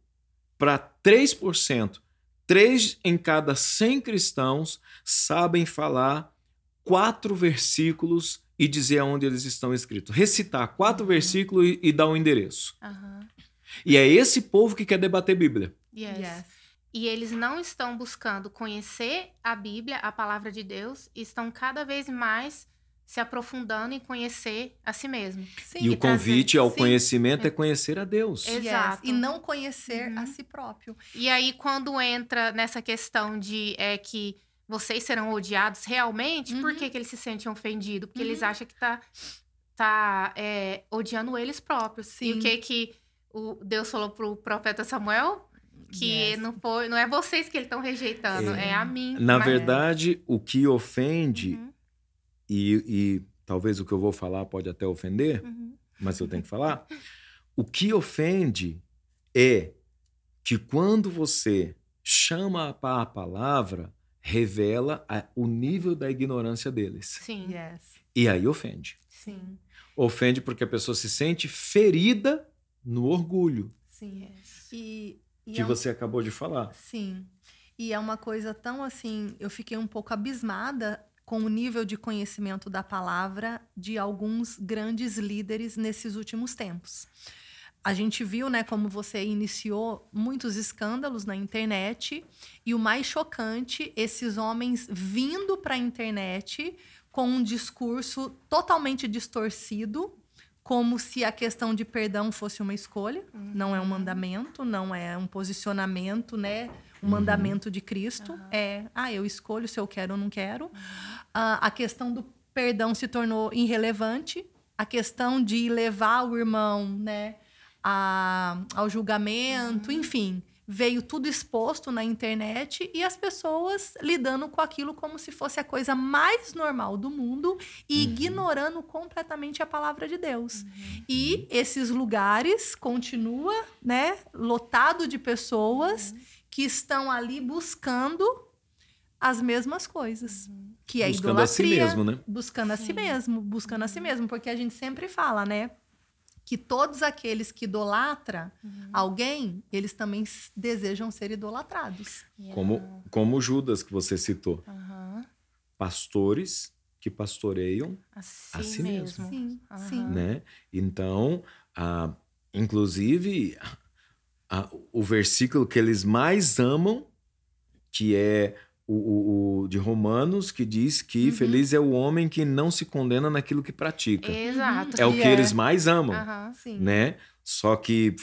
para 3%. 3 em cada 100 cristãos sabem falar 4 versículos e dizer aonde eles estão escritos. Recitar 4 versículos e dar o endereço. E é esse povo que quer debater Bíblia. E eles não estão buscando conhecer a Bíblia, a palavra de Deus, e estão cada vez mais se aprofundando em conhecer a si mesmo. Sim, E o convite ao sim. conhecimento é conhecer a Deus. Exato. E não conhecer a si próprio. E aí, quando entra nessa questão de que vocês serão odiados realmente, por que eles se sentem ofendidos? Porque eles acham que tá odiando eles próprios. Sim. E o que Deus falou pro profeta Samuel? Que não é vocês que eles estão rejeitando, é a mim. Na verdade, o que ofende, e talvez o que eu vou falar pode até ofender, mas eu tenho que falar, o que ofende é que quando você chama para a palavra, revela o nível da ignorância deles. Sim. E aí ofende. Sim. Ofende porque a pessoa se sente ferida no orgulho. Sim. Que você acabou de falar. Sim. E é uma coisa tão assim, eu fiquei um pouco abismada com o nível de conhecimento da palavra de alguns grandes líderes nesses últimos tempos. A gente viu, né, como você iniciou, muitos escândalos na internet, e o mais chocante, esses homens vindo para a internet com um discurso totalmente distorcido, como se a questão de perdão fosse uma escolha, não é um mandamento, não é um posicionamento, né? Um mandamento de Cristo. Eu escolho se eu quero ou não quero. A questão do perdão se tornou irrelevante. A questão de levar o irmão, né, ao julgamento, enfim, veio tudo exposto na internet e as pessoas lidando com aquilo como se fosse a coisa mais normal do mundo e ignorando completamente a palavra de Deus. E esses lugares continuam, né, lotado de pessoas que estão ali buscando as mesmas coisas. Que é buscando a si idolatria. mesmo, né? Buscando a si mesmo. Buscando a si mesmo. Porque a gente sempre fala, né? Que todos aqueles que idolatram alguém, eles também desejam ser idolatrados. Como Judas, que você citou. Pastores que pastoreiam a si mesmo. Sim, sim. Né? Então, inclusive, o versículo que eles mais amam, que é o de Romanos, que diz que feliz é o homem que não se condena naquilo que pratica. Exato. É o que eles mais amam, Sim. né? Só que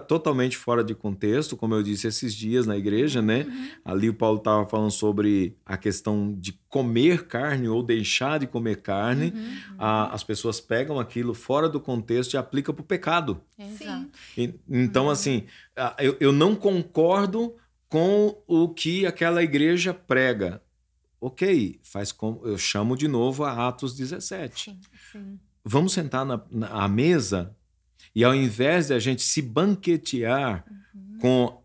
totalmente fora de contexto, como eu disse esses dias na igreja, né? Ali o Paulo estava falando sobre a questão de comer carne ou deixar de comer carne. As pessoas pegam aquilo fora do contexto e aplicam para o pecado. Exato. Então, assim, eu não concordo com o que aquela igreja prega. Ok, faz como eu chamo de novo a Atos 17. Sim. Vamos sentar à mesa e ao invés de a gente se banquetear com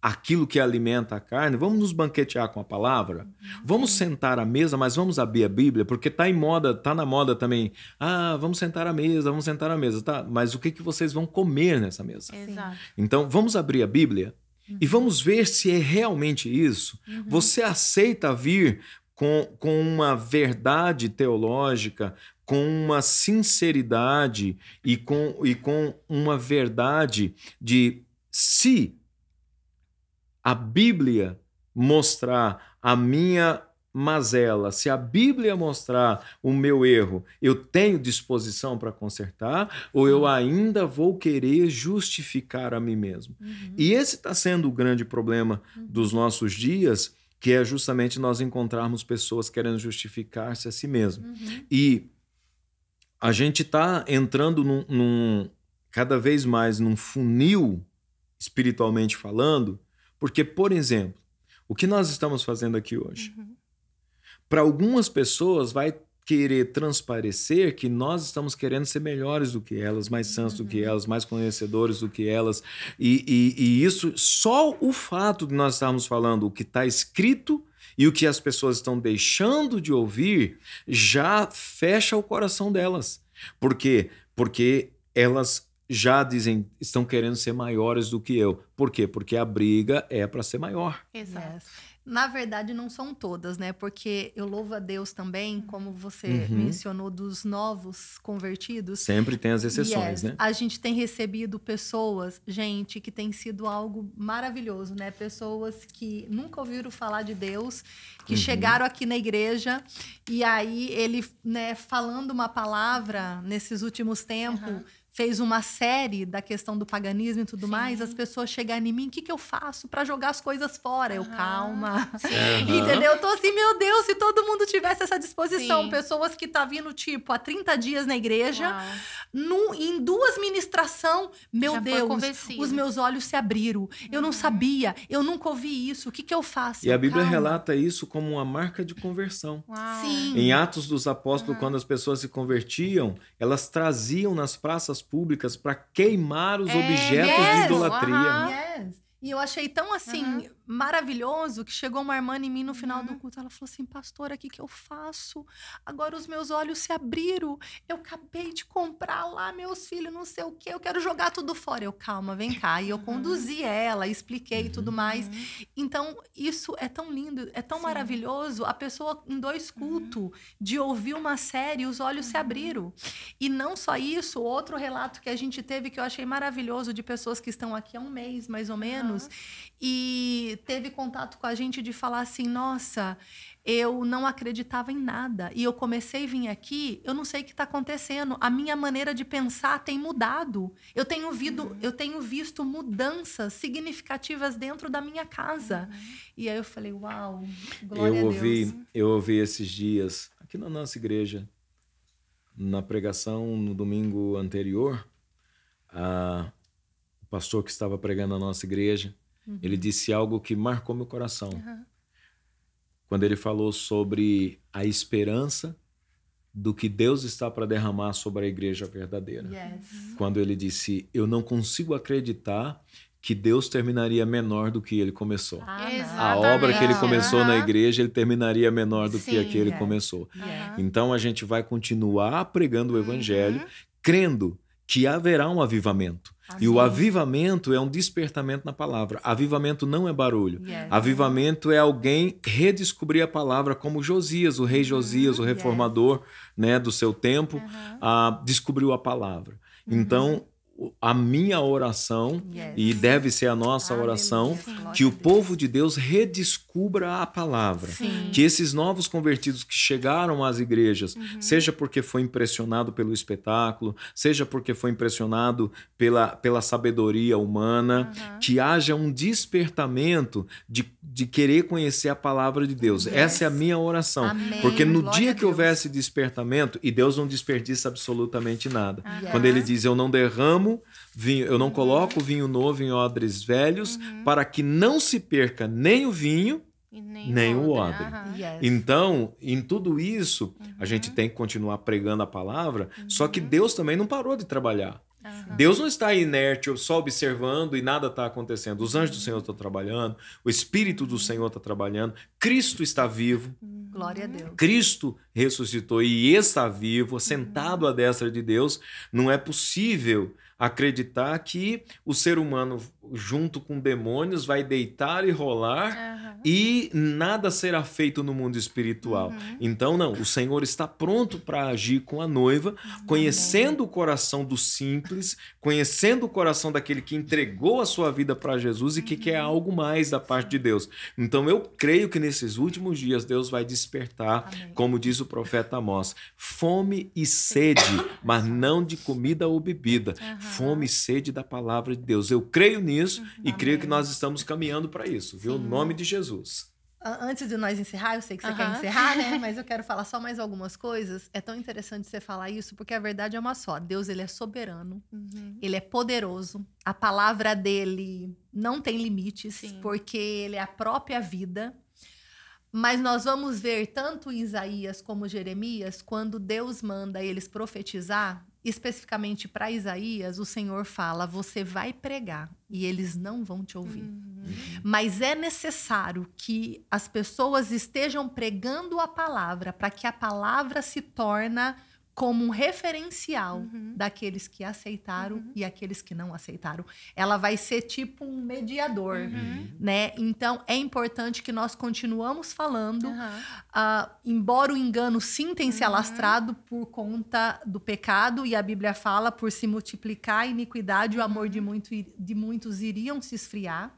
aquilo que alimenta a carne, vamos nos banquetear com a palavra? Vamos sentar à mesa, mas vamos abrir a Bíblia, porque tá na moda também. Vamos sentar à mesa, tá? Mas o que vocês vão comer nessa mesa? Exato. Então, vamos abrir a Bíblia e vamos ver se é realmente isso. Você aceita vir com uma verdade teológica, com uma sinceridade e com uma verdade de se a Bíblia mostrar a minha mazela, se a Bíblia mostrar o meu erro, eu tenho disposição para consertar ou eu ainda vou querer justificar a mim mesmo? E esse está sendo o grande problema dos nossos dias, que é justamente nós encontrarmos pessoas querendo justificar-se a si mesmo. E a gente está entrando cada vez mais num funil, espiritualmente falando, porque, por exemplo, o que nós estamos fazendo aqui hoje? Para algumas pessoas vai querer transparecer que nós estamos querendo ser melhores do que elas, mais santos do que elas, mais conhecedores do que elas. E isso, só o fato de nós estarmos falando o que está escrito e o que as pessoas estão deixando de ouvir já fecha o coração delas. Por quê? Porque elas já dizem, estão querendo ser maiores do que eu. Por quê? Porque a briga é para ser maior. Exato. Na verdade, não são todas, né? Porque eu louvo a Deus também, como você mencionou, dos novos convertidos. Sempre tem as exceções, né? A gente tem recebido pessoas, gente, que tem sido algo maravilhoso, né? Pessoas que nunca ouviram falar de Deus, que chegaram aqui na igreja e aí ele, né, falando uma palavra nesses últimos tempos, fez uma série da questão do paganismo e tudo mais, as pessoas chegarem em mim, o que eu faço para jogar as coisas fora? Eu, calma. Entendeu? Eu tô assim, meu Deus, se todo mundo tivesse essa disposição. Pessoas que tá vindo, tipo, há 30 dias na igreja, em 2 ministração, meu Deus, os meus olhos se abriram. Eu não sabia, eu nunca ouvi isso. O que eu faço? E a Bíblia relata isso como uma marca de conversão. Sim. Em Atos dos Apóstolos, quando as pessoas se convertiam, elas traziam nas praças públicas para queimar os objetos de idolatria. E eu achei tão assim maravilhoso que chegou uma irmã em mim no final do culto. Ela falou assim: pastora, o que eu faço? Agora os meus olhos se abriram. Eu acabei de comprar lá meus filhos, não sei o quê. Eu quero jogar tudo fora. Eu, calma, vem cá. E eu conduzi ela, expliquei tudo mais. Então, isso é tão lindo, é tão maravilhoso. A pessoa em 2 cultos de ouvir uma série, os olhos se abriram. E não só isso, outro relato que a gente teve que eu achei maravilhoso de pessoas que estão aqui há 1 mês, mais ou menos, e teve contato com a gente de falar assim: nossa, eu não acreditava em nada e eu comecei a vir aqui, eu não sei o que está acontecendo, a minha maneira de pensar tem mudado, eu tenho visto mudanças significativas dentro da minha casa. E aí eu falei: uau, glória a Deus. Eu ouvi esses dias aqui na nossa igreja, na pregação no domingo anterior, o pastor que estava pregando na nossa igreja, ele disse algo que marcou meu coração. Quando ele falou sobre a esperança do que Deus está para derramar sobre a igreja verdadeira. Quando ele disse: eu não consigo acreditar que Deus terminaria menor do que ele começou. A Exatamente. obra que ele começou na Aham. igreja, ele terminaria menor do que Sim, a que ele é. começou. Aham. Então a gente vai continuar pregando o evangelho, crendo que haverá um avivamento. E o Amém. avivamento é um despertamento na palavra. Avivamento não é barulho. Yes. Avivamento é alguém redescobrir a palavra, como Josias, o rei Josias, o reformador, né, do seu tempo, descobriu a palavra. Então, a minha oração, Yes. e deve ser a nossa oração, Aleluia. que o Glória a Deus. povo de Deus redescubra a palavra. Sim. Que esses novos convertidos que chegaram às igrejas, seja porque foi impressionado pelo espetáculo, seja porque foi impressionado pela sabedoria humana, que haja um despertamento de querer conhecer a palavra de Deus. Yes. Essa é a minha oração. Amém. Porque no Glória dia a que Deus. houvesse despertamento, e Deus não desperdiça absolutamente nada. Yes. Quando ele diz, eu não derramo vinho, eu não coloco vinho novo em odres velhos, para que não se perca nem o vinho, E nem o odre. Aham. Yes. Então, em tudo isso, a gente tem que continuar pregando a palavra, só que Deus também não parou de trabalhar. Deus não está inerte, só observando e nada está acontecendo. Os anjos do Senhor estão trabalhando, o Espírito do Senhor está trabalhando, Cristo está vivo, Glória a Deus. Cristo ressuscitou e está vivo, sentado à destra de Deus. Não é possível acreditar que o ser humano, junto com demônios, vai deitar e rolar e nada será feito no mundo espiritual. Então, não, o Senhor está pronto para agir com a noiva, conhecendo o coração do simples, conhecendo o coração daquele que entregou a sua vida para Jesus e que quer algo mais da parte de Deus. Então, eu creio que nesses últimos dias Deus vai despertar, como diz o profeta Amós, fome e sede, mas não de comida ou bebida, fome e sede da palavra de Deus. Eu creio nisso e creio que nós estamos caminhando para isso, viu? Em nome de Jesus. Antes de nós encerrar, eu sei que você quer encerrar, né? Mas eu quero falar só mais algumas coisas. É tão interessante você falar isso, porque a verdade é uma só. Deus, ele é soberano, ele é poderoso. A palavra dele não tem limites, porque ele é a própria vida. Mas nós vamos ver tanto Isaías como Jeremias, quando Deus manda eles profetizar, especificamente para Isaías, o Senhor fala, você vai pregar e eles não vão te ouvir. Mas é necessário que as pessoas estejam pregando a palavra para que a palavra se torne como um referencial daqueles que aceitaram e aqueles que não aceitaram. Ela vai ser tipo um mediador, né? Então, é importante que nós continuamos falando, embora o engano sim tenha se alastrado por conta do pecado, e a Bíblia fala, por se multiplicar a iniquidade, o amor de muitos iriam se esfriar.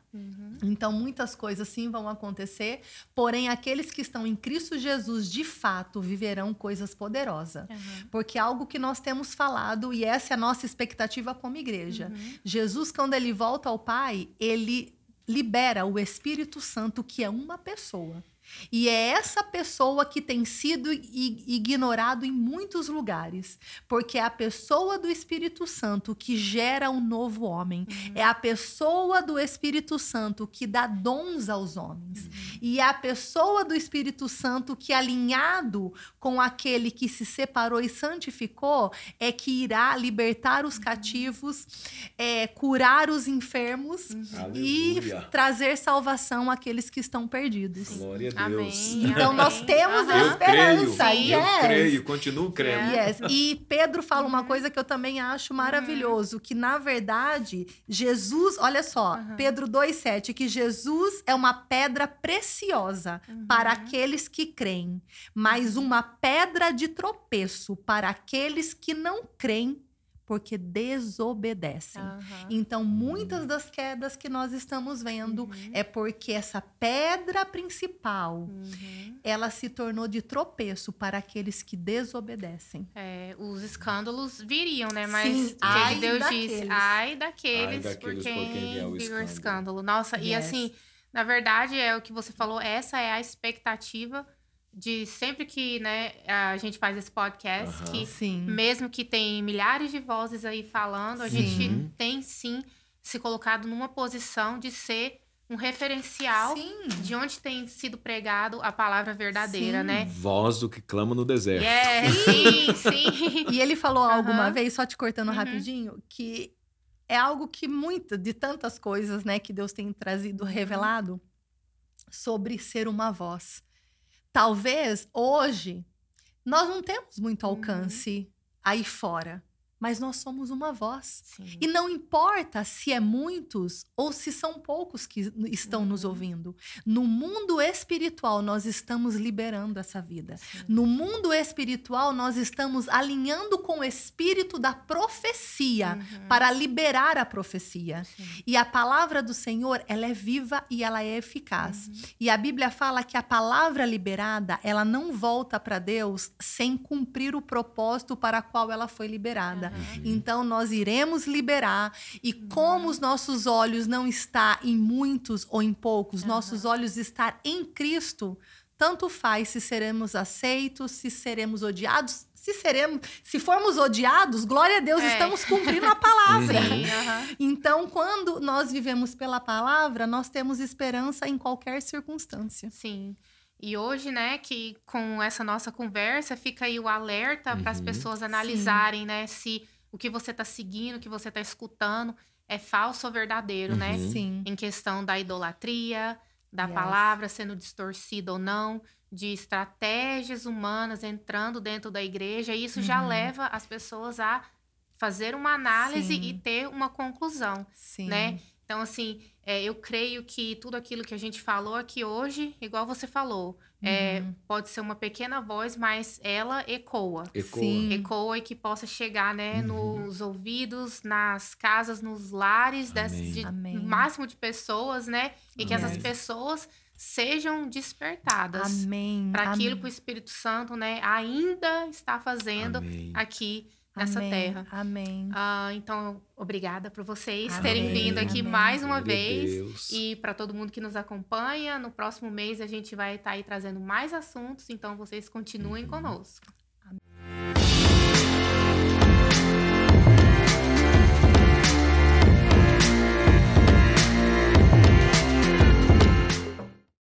Então, muitas coisas sim vão acontecer, porém, aqueles que estão em Cristo Jesus, de fato, viverão coisas poderosas. Porque é algo que nós temos falado, e essa é a nossa expectativa como igreja. Jesus, quando ele volta ao Pai, ele libera o Espírito Santo, que é uma pessoa. E é essa pessoa que tem sido ignorado em muitos lugares, porque é a pessoa do Espírito Santo que gera um novo homem. É a pessoa do Espírito Santo que dá dons aos homens. E é a pessoa do Espírito Santo que, alinhado com aquele que se separou e santificou, é que irá libertar os cativos, curar os enfermos e trazer salvação àqueles que estão perdidos. Glória a Deus. Amém. Então, nós temos Eu esperança. creio, eu creio, continuo crendo. Yes. E Pedro fala uma coisa que eu também acho maravilhoso, que na verdade, Jesus, olha só, Pedro 2,7, que Jesus é uma pedra preciosa para aqueles que creem, mas uma pedra de tropeço para aqueles que não creem, porque desobedecem. Então, muitas das quedas que nós estamos vendo é porque essa pedra principal, ela se tornou de tropeço para aqueles que desobedecem. Os escândalos viriam, né? Mas Sim, o que ai Deus daqueles. disse? Ai daqueles Ai por daqueles por quem vier o vir o escândalo. escândalo. Nossa, e assim, na verdade, é o que você falou, essa é a expectativa de sempre que, né, a gente faz esse podcast, que Sim. mesmo que tem milhares de vozes aí falando, a gente tem sim se colocado numa posição de ser um referencial de onde tem sido pregado a palavra verdadeira, né? Voz do que clama no deserto. Sim. E ele falou alguma vez, só te cortando rapidinho, que é algo que de tantas coisas, né, que Deus tem trazido, revelado sobre ser uma voz. Talvez hoje nós não temos muito alcance aí fora, mas nós somos uma voz. Sim. E não importa se é muitos ou se são poucos que estão nos ouvindo. No mundo espiritual, nós estamos liberando essa vida. Sim. No mundo espiritual, nós estamos alinhando com o espírito da profecia para liberar a profecia. Sim. E a palavra do Senhor, ela é viva e ela é eficaz. E a Bíblia fala que a palavra liberada, ela não volta para Deus sem cumprir o propósito para o qual ela foi liberada. Então, nós iremos liberar. E como os nossos olhos não estão em muitos ou em poucos, nossos olhos estão em Cristo, tanto faz se seremos aceitos, se seremos odiados. Se formos odiados, glória a Deus, estamos cumprindo a palavra. Então, quando nós vivemos pela palavra, nós temos esperança em qualquer circunstância. Sim. E hoje, né, que com essa nossa conversa, fica aí o alerta para as pessoas analisarem, né, se o que você está seguindo, o que você está escutando é falso ou verdadeiro, né? Sim. Em questão da idolatria, da palavra sendo distorcida ou não, de estratégias humanas entrando dentro da igreja. E isso já leva as pessoas a fazer uma análise e ter uma conclusão, né? Então, assim, eu creio que tudo aquilo que a gente falou aqui hoje, igual você falou, pode ser uma pequena voz, mas ela ecoa. Ecoa e que possa chegar, né, nos ouvidos, nas casas, nos lares, no máximo de pessoas, né? E que essas pessoas sejam despertadas para aquilo que o Espírito Santo, né, ainda está fazendo aqui nessa terra. Amém. Então, obrigada por vocês terem vindo aqui mais uma vez. Deus. E para todo mundo que nos acompanha, no próximo mês a gente vai estar aí trazendo mais assuntos, então vocês continuem conosco.